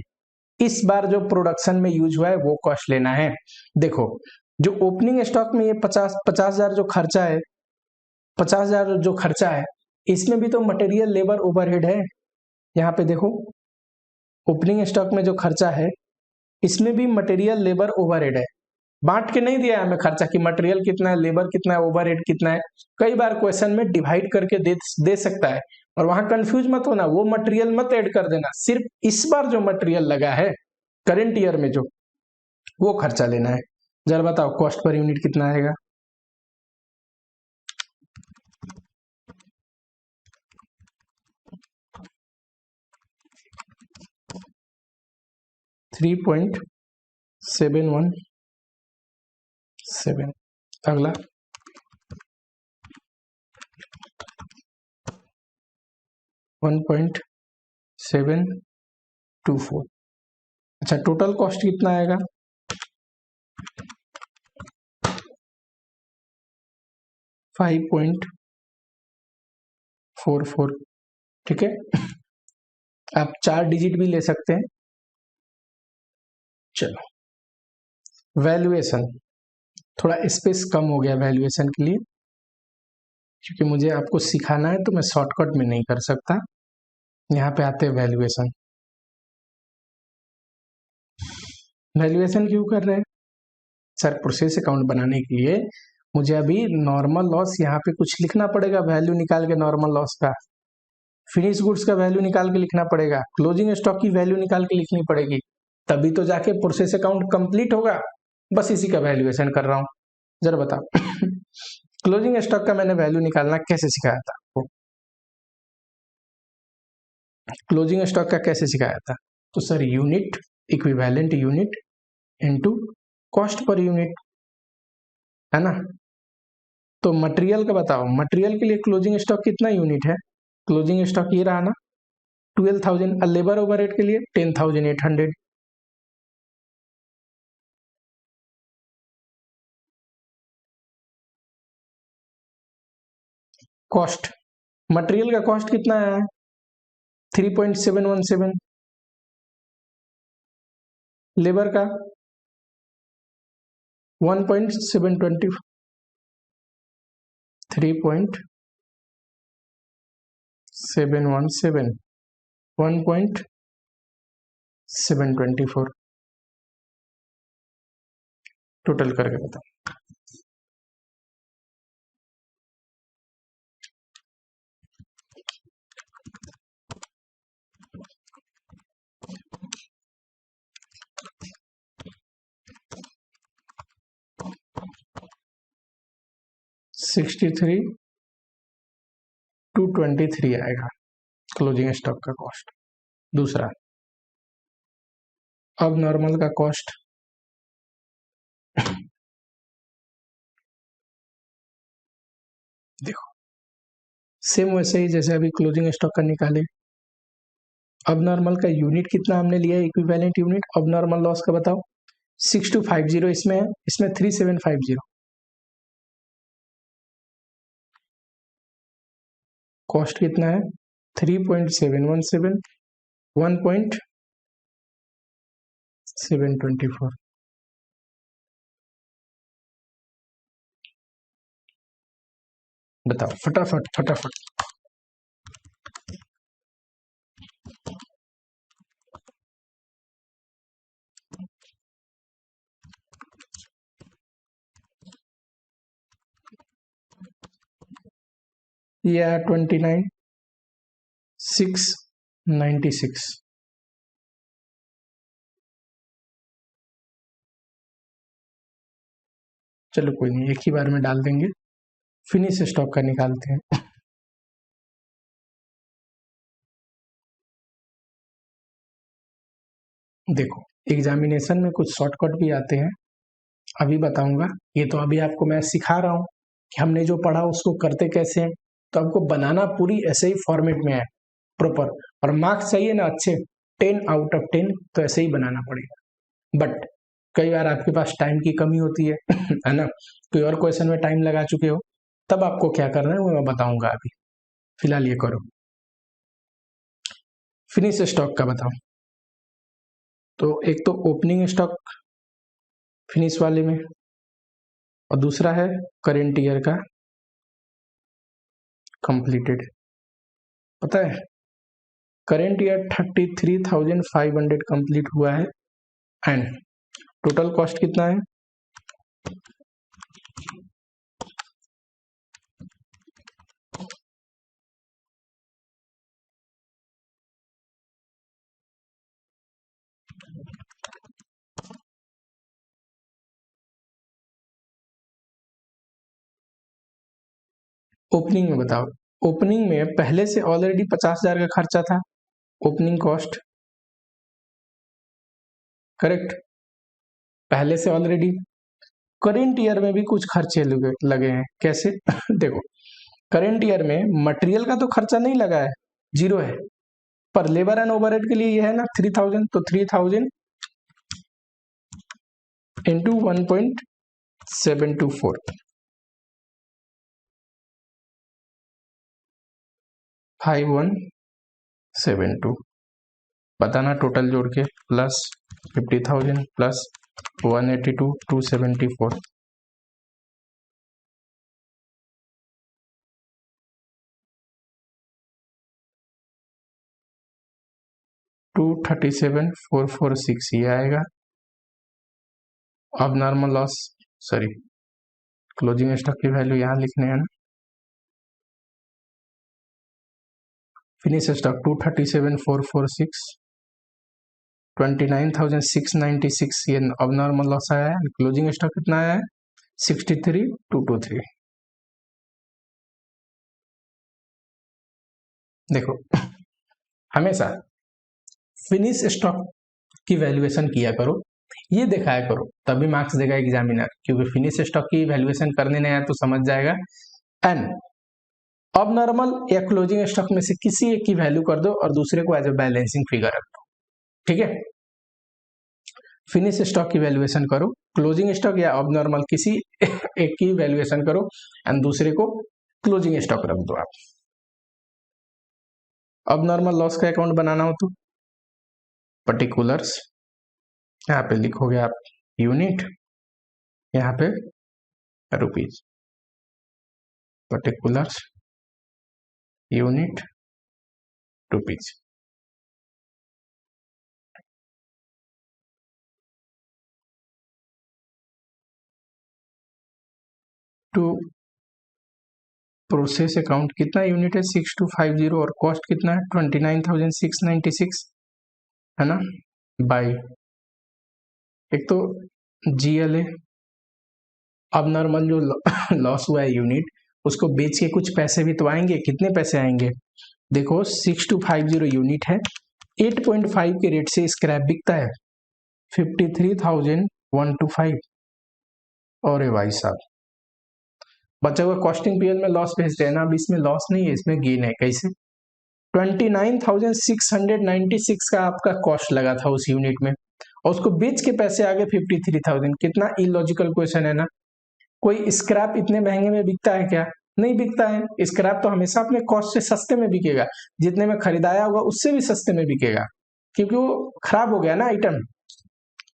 इस बार जो प्रोडक्शन में यूज हुआ है वो कॉस्ट लेना है। देखो, जो ओपनिंग स्टॉक में ये 50,000 जो खर्चा है, 50,000 जो खर्चा है, इसमें भी तो मटेरियल लेबर ओवरहेड है। यहाँ पे देखो, ओपनिंग स्टॉक में जो खर्चा है इसमें भी मटेरियल लेबर ओवरहेड है। बांट के नहीं दिया है हमें खर्चा कि मटेरियल कितना है, लेबर कितना है, ओवरहेड कितना है। कई बार क्वेश्चन में डिवाइड करके दे सकता है, और वहां कंफ्यूज मत होना, वो मटेरियल मत ऐड कर देना, सिर्फ इस बार जो मटेरियल लगा है करेंट ईयर में जो, वो खर्चा लेना है। जरा बताओ कॉस्ट पर यूनिट कितना आएगा? $3.717। अगला 1.724। अच्छा, टोटल कॉस्ट कितना आएगा? 5.44। ठीक है, आप 4 डिजिट भी ले सकते हैं। चलो वैल्यूएशन, थोड़ा स्पेस कम हो गया वैल्यूएशन के लिए, क्योंकि मुझे आपको सिखाना है तो मैं शॉर्टकट में नहीं कर सकता। यहाँ पे आते हैं वैल्यूएशन। वैल्यूएशन क्यों कर रहे हैं सर? प्रोसेस अकाउंट बनाने के लिए मुझे अभी नॉर्मल लॉस यहाँ पे कुछ लिखना पड़ेगा, वैल्यू निकाल के नॉर्मल लॉस का, फिनिश गुड्स का वैल्यू निकाल के लिखना पड़ेगा, क्लोजिंग स्टॉक की वैल्यू निकाल के लिखनी पड़ेगी, तभी तो जाके प्रोसेस अकाउंट कंप्लीट होगा। बस इसी का वैल्यूएशन कर रहा हूँ। जरा बताओ क्लोजिंग स्टॉक का मैंने वैल्यू निकालना कैसे सिखाया था आपको? क्लोजिंग स्टॉक का कैसे सिखाया था? तो sir unit, equivalent unit into cost per unit, है ना। तो मटेरियल का बताओ, मटेरियल के लिए क्लोजिंग स्टॉक कितना यूनिट है? क्लोजिंग स्टॉक ये रहा ना 12,000, और लेबर ओवरहेड के लिए 10,800। कॉस्ट, मटेरियल का कॉस्ट कितना है? 3.717। लेबर का 1.720, 717 1.724 टोटल करके बताओ। सिक्सटी थ्री 223 आएगा क्लोजिंग स्टॉक का कॉस्ट। दूसरा, अब नॉर्मल का कॉस्ट देखो सेम वैसे ही जैसे अभी क्लोजिंग स्टॉक का निकाले। अब नॉर्मल का यूनिट कितना हमने लिया है, इक्विवेलेंट यूनिट। अब नॉर्मल लॉस का बताओ, 6250 इसमें है, इसमें 3750। कॉस्ट कितना है 3.717 1.724। बताओ फटाफट फटाफट। ये 29,696। चलो कोई नहीं, एक ही बार में डाल देंगे। फिनिश स्टॉक का निकालते हैं। देखो एग्जामिनेशन में कुछ शॉर्टकट भी आते हैं, अभी बताऊंगा। ये तो अभी आपको मैं सिखा रहा हूँ कि हमने जो पढ़ा उसको करते कैसे हैं। तो आपको बनाना पूरी ऐसे ही फॉर्मेट में है प्रॉपर, और मार्क्स चाहिए ना अच्छे 10/10, तो ऐसे ही बनाना पड़ेगा। बट कई बार आपके पास टाइम की कमी होती है है ना, कोई और क्वेश्चन में टाइम लगा चुके हो, तब आपको क्या करना है वो मैं बताऊंगा। अभी फिलहाल ये करो, फिनिश स्टॉक का बताओ। तो एक तो ओपनिंग स्टॉक फिनिश वाले में, और दूसरा है करेंट ईयर का कंप्लीटेड। पता है करेंट ईयर 33,500 कंप्लीट हुआ है, एंड टोटल कॉस्ट कितना है ओपनिंग में बताओ। ओपनिंग में पहले से ऑलरेडी 50,000 का खर्चा था, ओपनिंग कॉस्ट करेक्ट, पहले से ऑलरेडी। करेंट ईयर में भी कुछ खर्चे लगे हैं, कैसे देखो करेंट ईयर में मटेरियल का तो खर्चा नहीं लगा है, जीरो है, पर लेबर एंड ओवरहेड के लिए ये है ना 3,000, तो 3,000 इंटू 1.724 5172 बताना टोटल जोड़ के, प्लस 50,000 प्लस 182 274 237,446 ये आएगा। अब normal loss sorry closing stock की वैल्यू यहाँ लिखने हैं ना, फिनिश स्टॉक 237,446 29,696 ये अब नॉर्मल लॉस आया है। क्लोजिंग स्टॉक कितना आया है 63,223। देखो हमेशा फिनिश स्टॉक की वैल्यूएशन किया करो, ये दिखाया करो, तभी मार्क्स देगा एग्जामिनर, क्योंकि फिनिश स्टॉक की वैल्यूएशन करने नहीं आया तो समझ जाएगा। एंड अब नॉर्मल या क्लोजिंग स्टॉक में से किसी एक की वैल्यू कर दो और दूसरे को एज ए बैलेंसिंग फिगर रख दो, ठीक है। फिनिश स्टॉक की वैल्यूएशन करो, क्लोजिंग स्टॉक या अब नॉर्मल किसी एक की वैल्यूएशन करो, एंड दूसरे को क्लोजिंग स्टॉक रख दो आप। अब नॉर्मल लॉस का अकाउंट बनाना हो तो पर्टिकुलर्स, यहाँ पे लिखोगे आप यूनिट, यहाँ पे rupees, particulars unit rupees. To process account कितना यूनिट है 6250 और कॉस्ट कितना है 29,696 है ना, बाई एक तो जीएलए। अब नॉर्मल जो लॉस हुआ है यूनिट उसको बेच के कुछ पैसे भी तो आएंगे, कितने पैसे आएंगे देखो 6250 यूनिट है, 8.5 के रेट से स्क्रैप बिकता है 53,125। और भाई साहब बचा हुआ कॉस्टिंग पीरियड में लॉस भेज रहे हैं ना, अब इसमें लॉस नहीं है इसमें गेन है। कैसे 29,696 का आपका कॉस्ट लगा था उस यूनिट में और उसको बेच के पैसे आ गए 53,000। कितना इलॉजिकल क्वेश्चन है ना। कोई स्क्रैप इतने महंगे में बिकता है क्या? नहीं बिकता है। स्क्रैप तो हमेशा अपने कॉस्ट से सस्ते में बिकेगा, जितने में खरीदाया होगा उससे भी सस्ते में बिकेगा, क्योंकि वो खराब हो गया ना आइटम।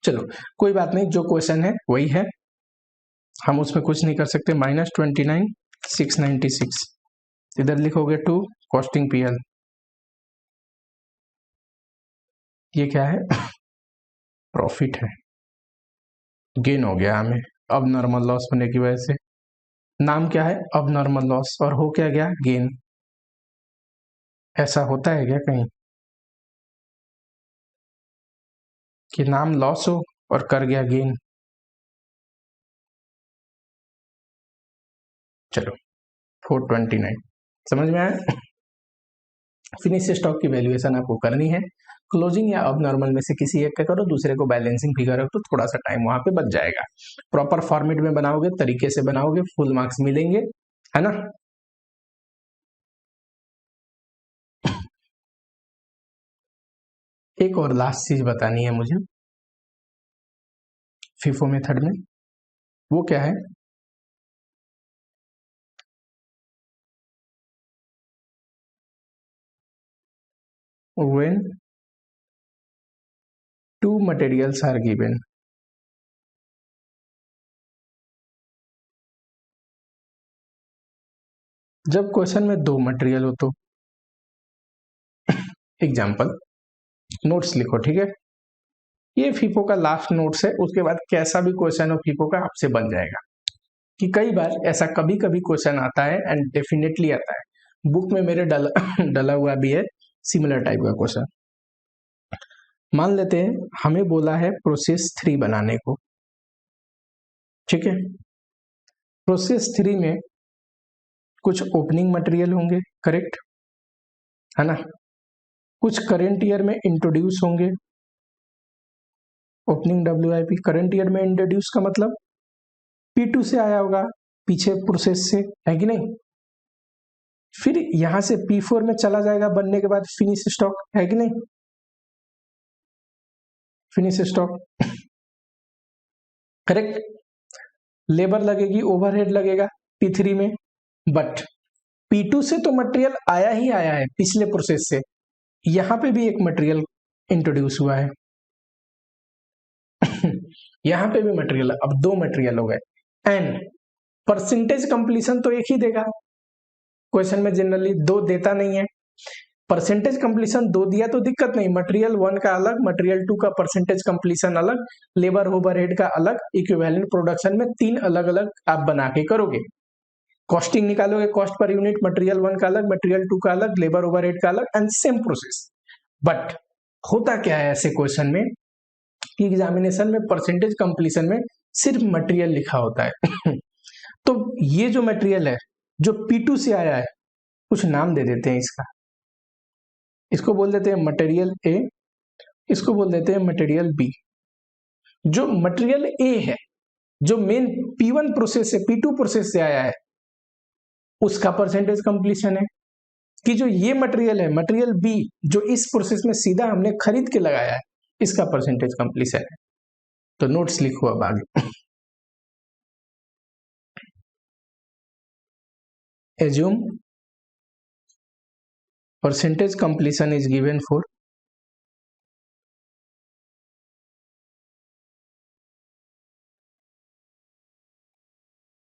चलो कोई बात नहीं, जो क्वेश्चन है वही है, हम उसमें कुछ नहीं कर सकते। -29,696 इधर लिखोगे टू कॉस्टिंग पीएल, ये क्या है प्रॉफिट है, गेन हो गया हमें अब नॉर्मल लॉस होने की वजह से। नाम क्या है अब नॉर्मल लॉस और हो क्या गया गेन। ऐसा होता है क्या कहीं कि नाम लॉस हो और कर गया गेन? चलो 429 समझ में आया। फिनिश स्टॉक की वैल्यूएशन आपको करनी है, क्लोजिंग या अब नॉर्मल में से किसी एक का करो, दूसरे को बैलेंसिंग फिगर हो तो थोड़ा सा टाइम वहां पे बच जाएगा। प्रॉपर फॉर्मेट में बनाओगे, तरीके से बनाओगे, फुल मार्क्स मिलेंगे, है ना। एक और लास्ट चीज बतानी है मुझे फीफो मेथड में, वो क्या है when two materials are given। जब क्वेश्चन में दो मटेरियल हो तो एग्जाम्पल नोट्स लिखो, ठीक है। ये फीफो का लास्ट नोट्स है, उसके बाद कैसा भी क्वेश्चन हो फीफो का आपसे बन जाएगा। कि कई बार ऐसा कभी कभी क्वेश्चन आता है एंड डेफिनेटली आता है, बुक में मेरे डला हुआ भी है सिमिलर टाइप का क्वेश्चन। मान लेते हैं हमें बोला है प्रोसेस 3 बनाने को, ठीक है। प्रोसेस 3 में कुछ ओपनिंग मटेरियल होंगे, करेक्ट है ना, कुछ करंट ईयर में इंट्रोड्यूस होंगे, ओपनिंग WIP करंट ईयर में इंट्रोड्यूस का मतलब P2 से आया होगा पीछे प्रोसेस से, है कि नहीं। फिर यहां से P4 में चला जाएगा बनने के बाद फिनिश स्टॉक, है कि नहीं, फिनिश स्टॉक करेक्ट। लेबर लगेगी, ओवरहेड लगेगा P3 में, बट P2 से तो मटेरियल आया ही आया है पिछले प्रोसेस से, यहां पे भी एक मटेरियल इंट्रोड्यूस हुआ है यहां पे भी मटेरियल, अब दो मटेरियल हो गए एंड परसेंटेज कंप्लीशन तो एक ही देगा, क्वेश्चन में जनरली दो देता नहीं है। परसेंटेज कंप्लीशन दो दिया तो दिक्कत नहीं, मटेरियल 1 का अलग, मटेरियल 2 का परसेंटेज कंप्लीशन अलग, लेबर ओवरहेड का अलग, इक्विवेलेंट प्रोडक्शन में 3 अलग अलग आप बना के करोगे। कॉस्टिंग निकालोगे, कॉस्ट पर यूनिट मटेरियल 1 का अलग, मटेरियल 2 का अलग, लेबर ओवरहेड का अलग एंड सेम प्रोसेस। बट होता क्या है ऐसे क्वेश्चन में कि एग्जामिनेशन में परसेंटेज कंप्लीशन में सिर्फ मटेरियल लिखा होता है तो ये जो मटेरियल है जो P2 से आया है, कुछ नाम दे देते हैं इसका, इसको बोल देते हैं मटेरियल ए, इसको बोल देते हैं मटेरियल बी। जो मटेरियल ए है जो मेन P1 प्रोसेस से P2 प्रोसेस से आया है उसका परसेंटेज कंप्लीशन है, कि जो ये मटेरियल है मटेरियल बी जो इस प्रोसेस में सीधा हमने खरीद के लगाया है इसका परसेंटेज कंप्लीशन है। तो नोट्स लिखो अब आगे। Assume percentage completion is given for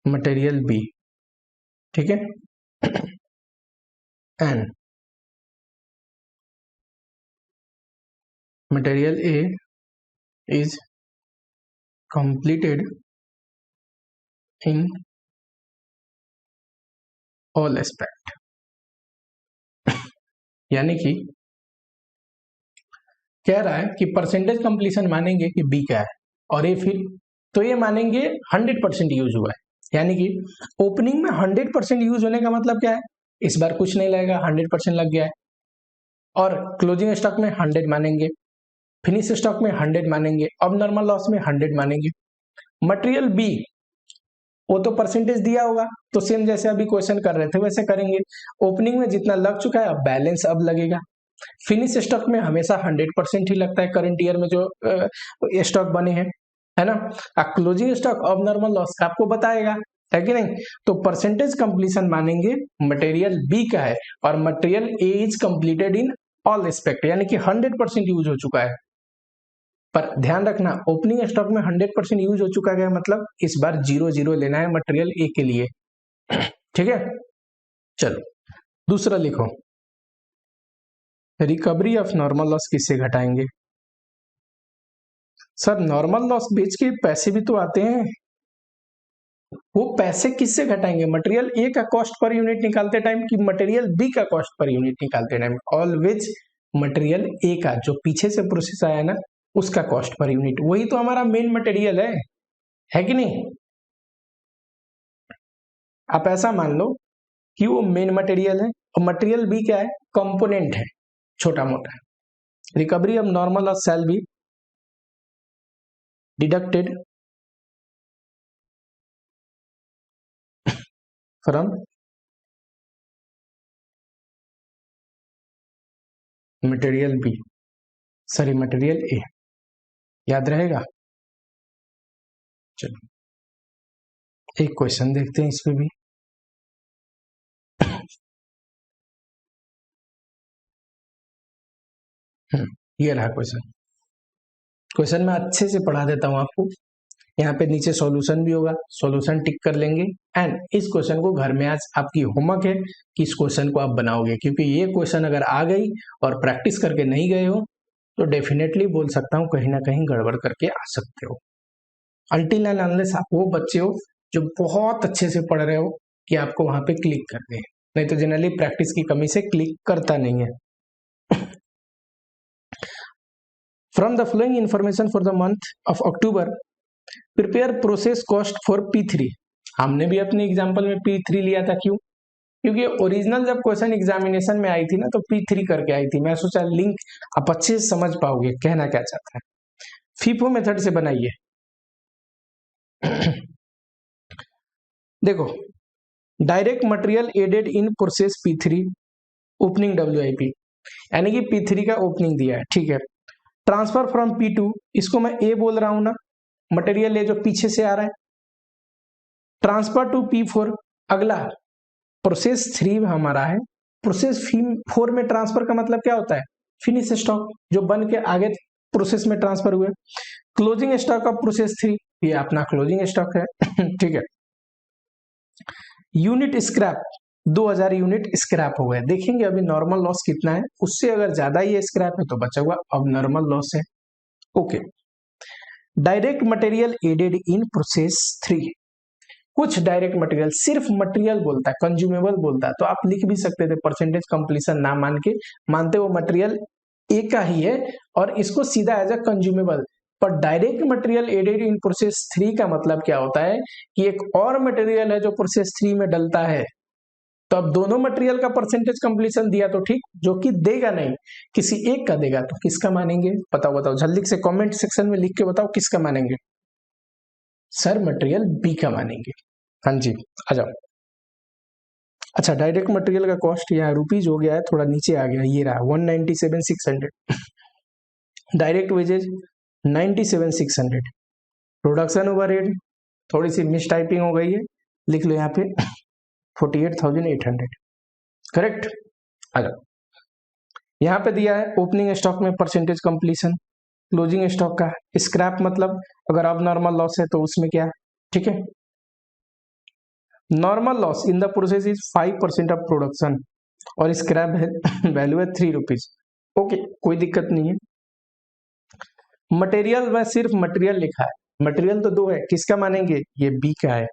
material B, ठीक है, and material A is completed in all aspect, यानी कि कह रहा है कि परसेंटेज कंप्लीशन मानेंगे कि बी का है, और ये फिर तो ये मानेंगे 100% यूज हुआ है, यानी कि ओपनिंग में 100% यूज होने का मतलब क्या है, इस बार कुछ नहीं लगेगा, 100% लग गया है, और क्लोजिंग स्टॉक में 100 मानेंगे, फिनिश स्टॉक में 100 मानेंगे, अब नॉर्मल लॉस में 100 मानेंगे। मटेरियल बी वो तो परसेंटेज दिया होगा, तो सेम जैसे अभी क्वेश्चन कर रहे थे वैसे करेंगे, ओपनिंग में जितना लग चुका है अब बैलेंस अब लगेगा। फिनिश स्टॉक में हमेशा 100% ही लगता है करंट ईयर में जो स्टॉक बने हैं, है ना। क्लोजिंग स्टॉक अब नॉर्मल लॉस का आपको बताएगा, है कि नहीं। तो परसेंटेज कंप्लीशन मानेंगे मटेरियल बी का है, और material A is completed in all aspect, यानी कि 100% यूज हो चुका है। पर ध्यान रखना, ओपनिंग स्टॉक में 100% यूज हो चुका है, मतलब इस बार 0-0 लेना है मटेरियल ए के लिए, ठीक है। चलो दूसरा लिखो, रिकवरी ऑफ नॉर्मल लॉस किससे घटाएंगे। सर नॉर्मल लॉस बेच के पैसे भी तो आते हैं, वो पैसे किससे घटाएंगे, मटेरियल ए का कॉस्ट पर यूनिट निकालते टाइम कि मटेरियल बी का कॉस्ट पर यूनिट निकालते टाइम। ऑलवेज मटेरियल ए का जो पीछे से प्रोसेस आया ना उसका कॉस्ट पर यूनिट, वही तो हमारा मेन मटेरियल है कि नहीं। आप ऐसा मान लो कि वो मेन मटेरियल है और मटेरियल बी क्या है, कंपोनेंट है, छोटा मोटा। Recovery of normal loss shall be deducted from material B, sorry material A, याद रहेगा। चलो एक क्वेश्चन देखते हैं इस पे भी। ये रहा क्वेश्चन, क्वेश्चन मैं अच्छे से पढ़ा देता हूं आपको, यहाँ पे नीचे सॉल्यूशन भी होगा, सॉल्यूशन टिक कर लेंगे। एंड इस क्वेश्चन को घर में आज आपकी होमवर्क है कि इस क्वेश्चन को आप बनाओगे, क्योंकि ये क्वेश्चन अगर आ गई और प्रैक्टिस करके नहीं गए हो तो डेफिनेटली बोल सकता हूँ कहीं ना कहीं गड़बड़ करके आ सकते हो। अल्टिल एंड अनलेस आप वो बच्चे हो जो बहुत अच्छे से पढ़ रहे हो कि आपको वहां पे क्लिक करते हैं, नहीं तो जनरली प्रैक्टिस की कमी से क्लिक करता नहीं है। From the flowing information for the month of October prepare process cost for P3। हमने भी अपने एग्जाम्पल में P3 लिया था, क्यों, क्योंकि ओरिजिनल जब क्वेश्चन एग्जामिनेशन में आई थी ना तो P3 करके आई थी, मैं सोचा लिंक आप अच्छे से समझ पाओगे कहना क्या चाहता है। फीफो मेथड से बनाइए। देखो, direct material added in process P3 opening WIP, यानी कि P3 का ओपनिंग दिया है, ठीक है। ट्रांसफर फ्रॉम P2, इसको मैं ए बोल रहा हूं ना, मटेरियल ए जो पीछे से आ रहा है। ट्रांसफर टू P4, अगला प्रोसेस 3 हमारा है, प्रोसेस 4 में ट्रांसफर का मतलब क्या होता है, फिनिश स्टॉक जो बन के आगे प्रोसेस में ट्रांसफर हुए। क्लोजिंग स्टॉक ऑफ प्रोसेस 3, ये अपना क्लोजिंग स्टॉक है, ठीक है। यूनिट स्क्रैप 2000 यूनिट स्क्रैप हो गए, देखेंगे अभी नॉर्मल लॉस कितना है, उससे अगर ज्यादा ये स्क्रैप है तो बचा हुआ अब नॉर्मल लॉस है, okay. Direct material added in process 3, कुछ डायरेक्ट मटेरियल, सिर्फ मटेरियल बोलता है, कंज्यूमेबल बोलता है तो आप लिख भी सकते थे परसेंटेज कंप्लीशन ना मान के, मानते वो मटेरियल ए का ही है और इसको सीधा एज अ कंज्यूमेबल। पर direct material added in process 3 का मतलब क्या होता है कि एक और मटेरियल है जो प्रोसेस 3 में डलता है, तो अब दोनों मटेरियल का परसेंटेज कंप्लीशन दिया तो ठीक, जो कि देगा नहीं, किसी एक का देगा तो किसका मानेंगे, बताओ बताओ जल्दी से कमेंट सेक्शन में लिख के बताओ किसका मानेंगे। सर मटेरियल बी का मानेंगे, हाँ जी आ जाओ। अच्छा, डायरेक्ट मटेरियल का कॉस्ट यहाँ रुपीज हो गया है, थोड़ा नीचे आ गया, ये रहा 197,600, डायरेक्ट वेजेज 97,600, प्रोडक्शन ओवरहेड थोड़ी सी मिस टाइपिंग हो गई है, लिख लो यहाँ पे 48,800, करेक्ट। आ जाओ, यहाँ पे दिया है ओपनिंग स्टॉक में परसेंटेज कंप्लीशन, क्लोजिंग स्टॉक का स्क्रैप मतलब अगर अब नॉर्मल लॉस है तो उसमें क्या, ठीक है। Normal loss in the process is 5% of production और स्क्रैप है वैल्यू है 3 रुपीज, ओके कोई दिक्कत नहीं है। मटेरियल में सिर्फ मटेरियल लिखा है, मटेरियल तो दो है, किसका मानेंगे, ये बी का है,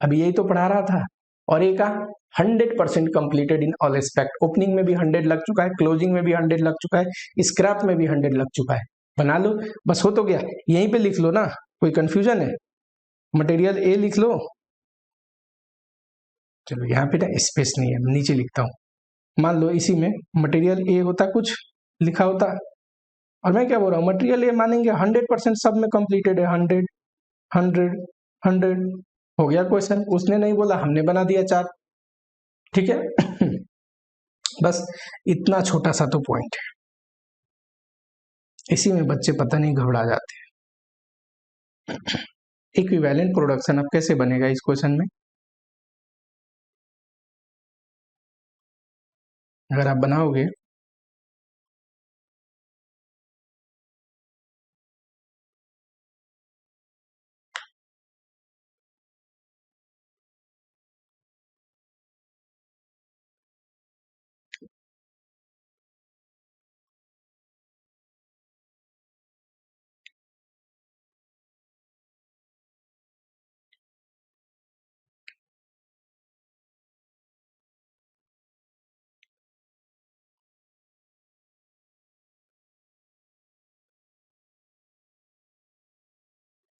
अभी यही तो पढ़ा रहा था। और ए का 100% completed in all aspect, opening में भी 100 लग चुका है, क्लोजिंग में भी 100 लग चुका है, स्क्रैप में भी 100 लग चुका है। बना लो, बस हो तो गया, यहीं पे लिख लो ना, कोई कंफ्यूजन है, मटेरियल ए लिख लो। चलो यहाँ पे ना स्पेस नहीं है, नीचे लिखता हूँ। मान लो इसी में मटेरियल ए होता, कुछ लिखा होता, और मैं क्या बोल रहा हूँ, मटेरियल ए मानेंगे 100% सब में कंप्लीटेड है, 100 100 100 हो गया क्वेश्चन। उसने नहीं बोला, हमने बना दिया चार, ठीक है। बस इतना छोटा सा तो पॉइंट है, इसी में बच्चे पता नहीं घबरा जाते हैं। इक्विवेलेंट प्रोडक्शन अब कैसे बनेगा इस क्वेश्चन में, अगर आप बनाओगे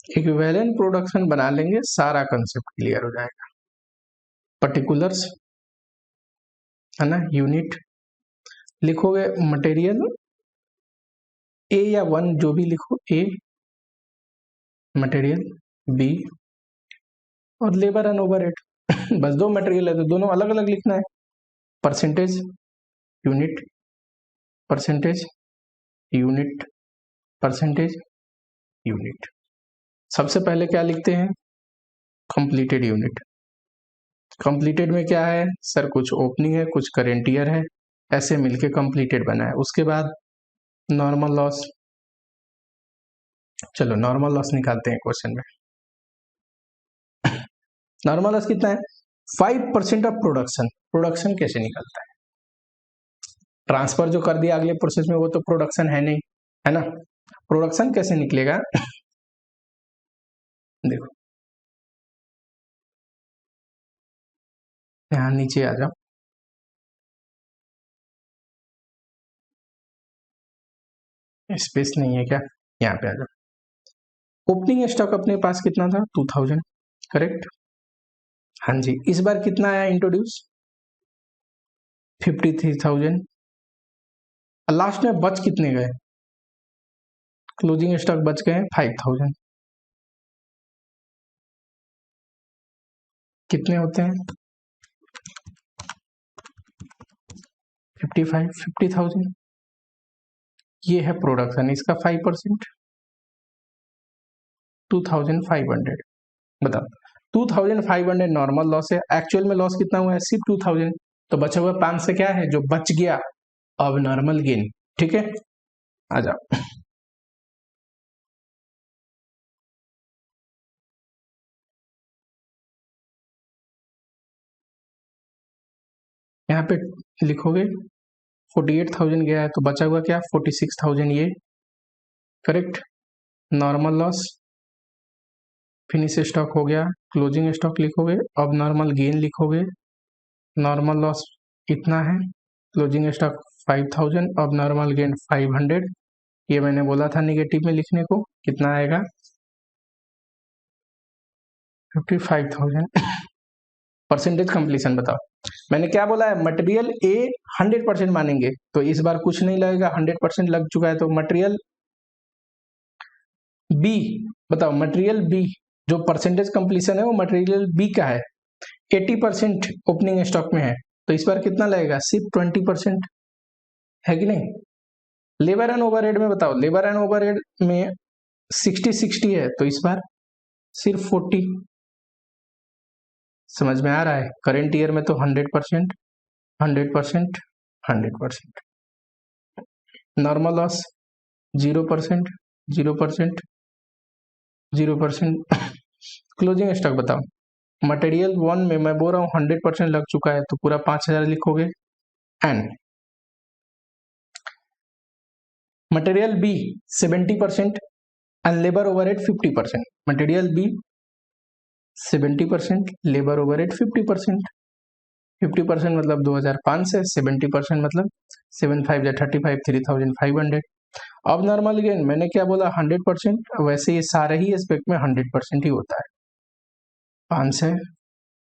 इक्विवेलेंट प्रोडक्शन बना लेंगे, सारा कंसेप्ट क्लियर हो जाएगा। पर्टिकुलर्स है ना, यूनिट लिखोगे, मटेरियल ए या 1 जो भी लिखो, ए मटेरियल बी और लेबर एंड ओवरहेड। बस दो मटेरियल है तो दोनों अलग अलग लिखना है, percentage unit, percentage unit, percentage unit. सबसे पहले क्या लिखते हैं, कंप्लीटेड यूनिट। कंप्लीटेड में क्या है सर, कुछ ओपनिंग है, कुछ करेंट ईयर है, ऐसे मिलके कंप्लीटेड बना है। उसके बाद नॉर्मल लॉस, चलो नॉर्मल लॉस निकालते हैं क्वेश्चन में। नॉर्मल लॉस कितना है, 5% ऑफ प्रोडक्शन। प्रोडक्शन कैसे निकलता है, ट्रांसफर जो कर दिया अगले प्रोसेस में वो तो प्रोडक्शन है नहीं, है ना। प्रोडक्शन कैसे निकलेगा, देखो यहाँ नीचे आ जाओ, स्पेस नहीं है क्या, यहाँ पे आ जाओ। ओपनिंग स्टॉक अपने पास कितना था, 2000, करेक्ट। हाँ जी, इस बार कितना आया इंट्रोड्यूस, 53,000। लास्ट में बच कितने गए, क्लोजिंग स्टॉक बच गए 5,000। कितने होते हैं, 55, 50,000। ये है प्रोडक्शन, इसका 5%, 2,500। बताओ, 2,500 नॉर्मल लॉस है, एक्चुअल में लॉस कितना हुआ है, सिर्फ 2,000। तो बचा हुआ 5 से क्या है, जो बच गया, अब नॉर्मल गेन, ठीक है। आ जाओ, यहाँ पे लिखोगे 48,000 गया है, तो बचा हुआ क्या, 46,000, ये correct. Normal loss, finish stock हो गया, क्लोजिंग स्टॉक लिखोगे, अब नॉर्मल गेन लिखोगे। नॉर्मल लॉस इतना है, क्लोजिंग स्टॉक 5,000, अब नॉर्मल गेन 500। ये मैंने बोला था निगेटिव में लिखने को, कितना आएगा, 55,000। परसेंटेज कंप्लीशन बताओ, मैंने क्या बोला है, मटेरियल ए 100% मानेंगे, तो इस बार कुछ नहीं लगेगा, 100% लग चुका है। तो मटेरियल बी बताओ, मटेरियल बी जो परसेंटेज कंप्लीशन है वो मटेरियल बी का है, 80% ओपनिंग स्टॉक में है, तो इस बार कितना लगेगा, सिर्फ 20%, है कि नहीं। लेबर एंड ओवरहेड में बताओ, लेबर एंड ओवरहेड में 60-60 है, तो इस बार सिर्फ 40। समझ में आ रहा है, करेंट ईयर में तो 100%, 100%, 100%। Normal loss 0%, 0%, 0%। क्लोजिंग स्टॉक बताओ, मटेरियल 1 में मैं बोल रहा हूँ 100% लग चुका है, तो पूरा 5,000 लिखोगे। And material B 70% and labour overhead 50%। Material B 70%, labour overhead 50%। 50% मतलब 2500, 70% मतलब 7 5 या 35, 3500। अब नॉर्मल गेन मैंने क्या बोला 100%, वैसे ये सारे ही एस्पेक्ट में 100% ही होता है। 500,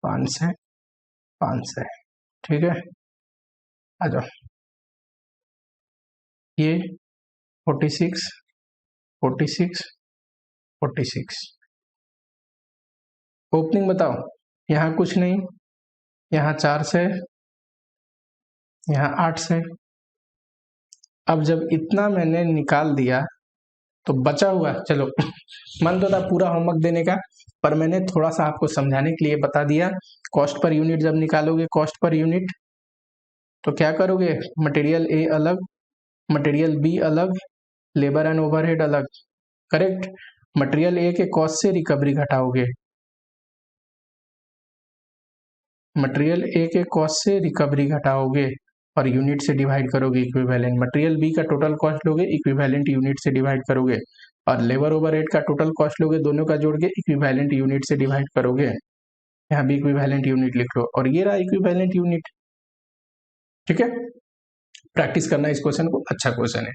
500, 500, ठीक है। आ जाओ, ये 46, 46, 46। ओपनिंग बताओ, यहाँ कुछ नहीं, यहाँ 4 से, यहाँ 8 से। अब जब इतना मैंने निकाल दिया तो बचा हुआ, चलो मन तो था पूरा होमवर्क देने का, पर मैंने थोड़ा सा आपको समझाने के लिए बता दिया। कॉस्ट पर यूनिट जब निकालोगे, कॉस्ट पर यूनिट, तो क्या करोगे, मटेरियल ए अलग, मटेरियल बी अलग, लेबर एंड ओवरहेड अलग, करेक्ट। मटेरियल ए के कॉस्ट से रिकवरी घटाओगे, मटेरियल ए के कॉस्ट से रिकवरी घटाओगे और यूनिट से डिवाइड करोगे इक्विवेलेंट। मटेरियल बी का टोटल कॉस्ट लोगे, इक्विवेलेंट यूनिट से डिवाइड करोगे, और लेबर ओवरहेड का टोटल कॉस्ट लोगे, दोनों का जोड़ के इक्विवेलेंट यूनिट से डिवाइड करोगे। यहाँ भी इक्विवेलेंट यूनिट लिख लो, और ये रहा इक्विवेलेंट यूनिट, ठीक है। प्रैक्टिस करना इस क्वेश्चन को, अच्छा क्वेश्चन है।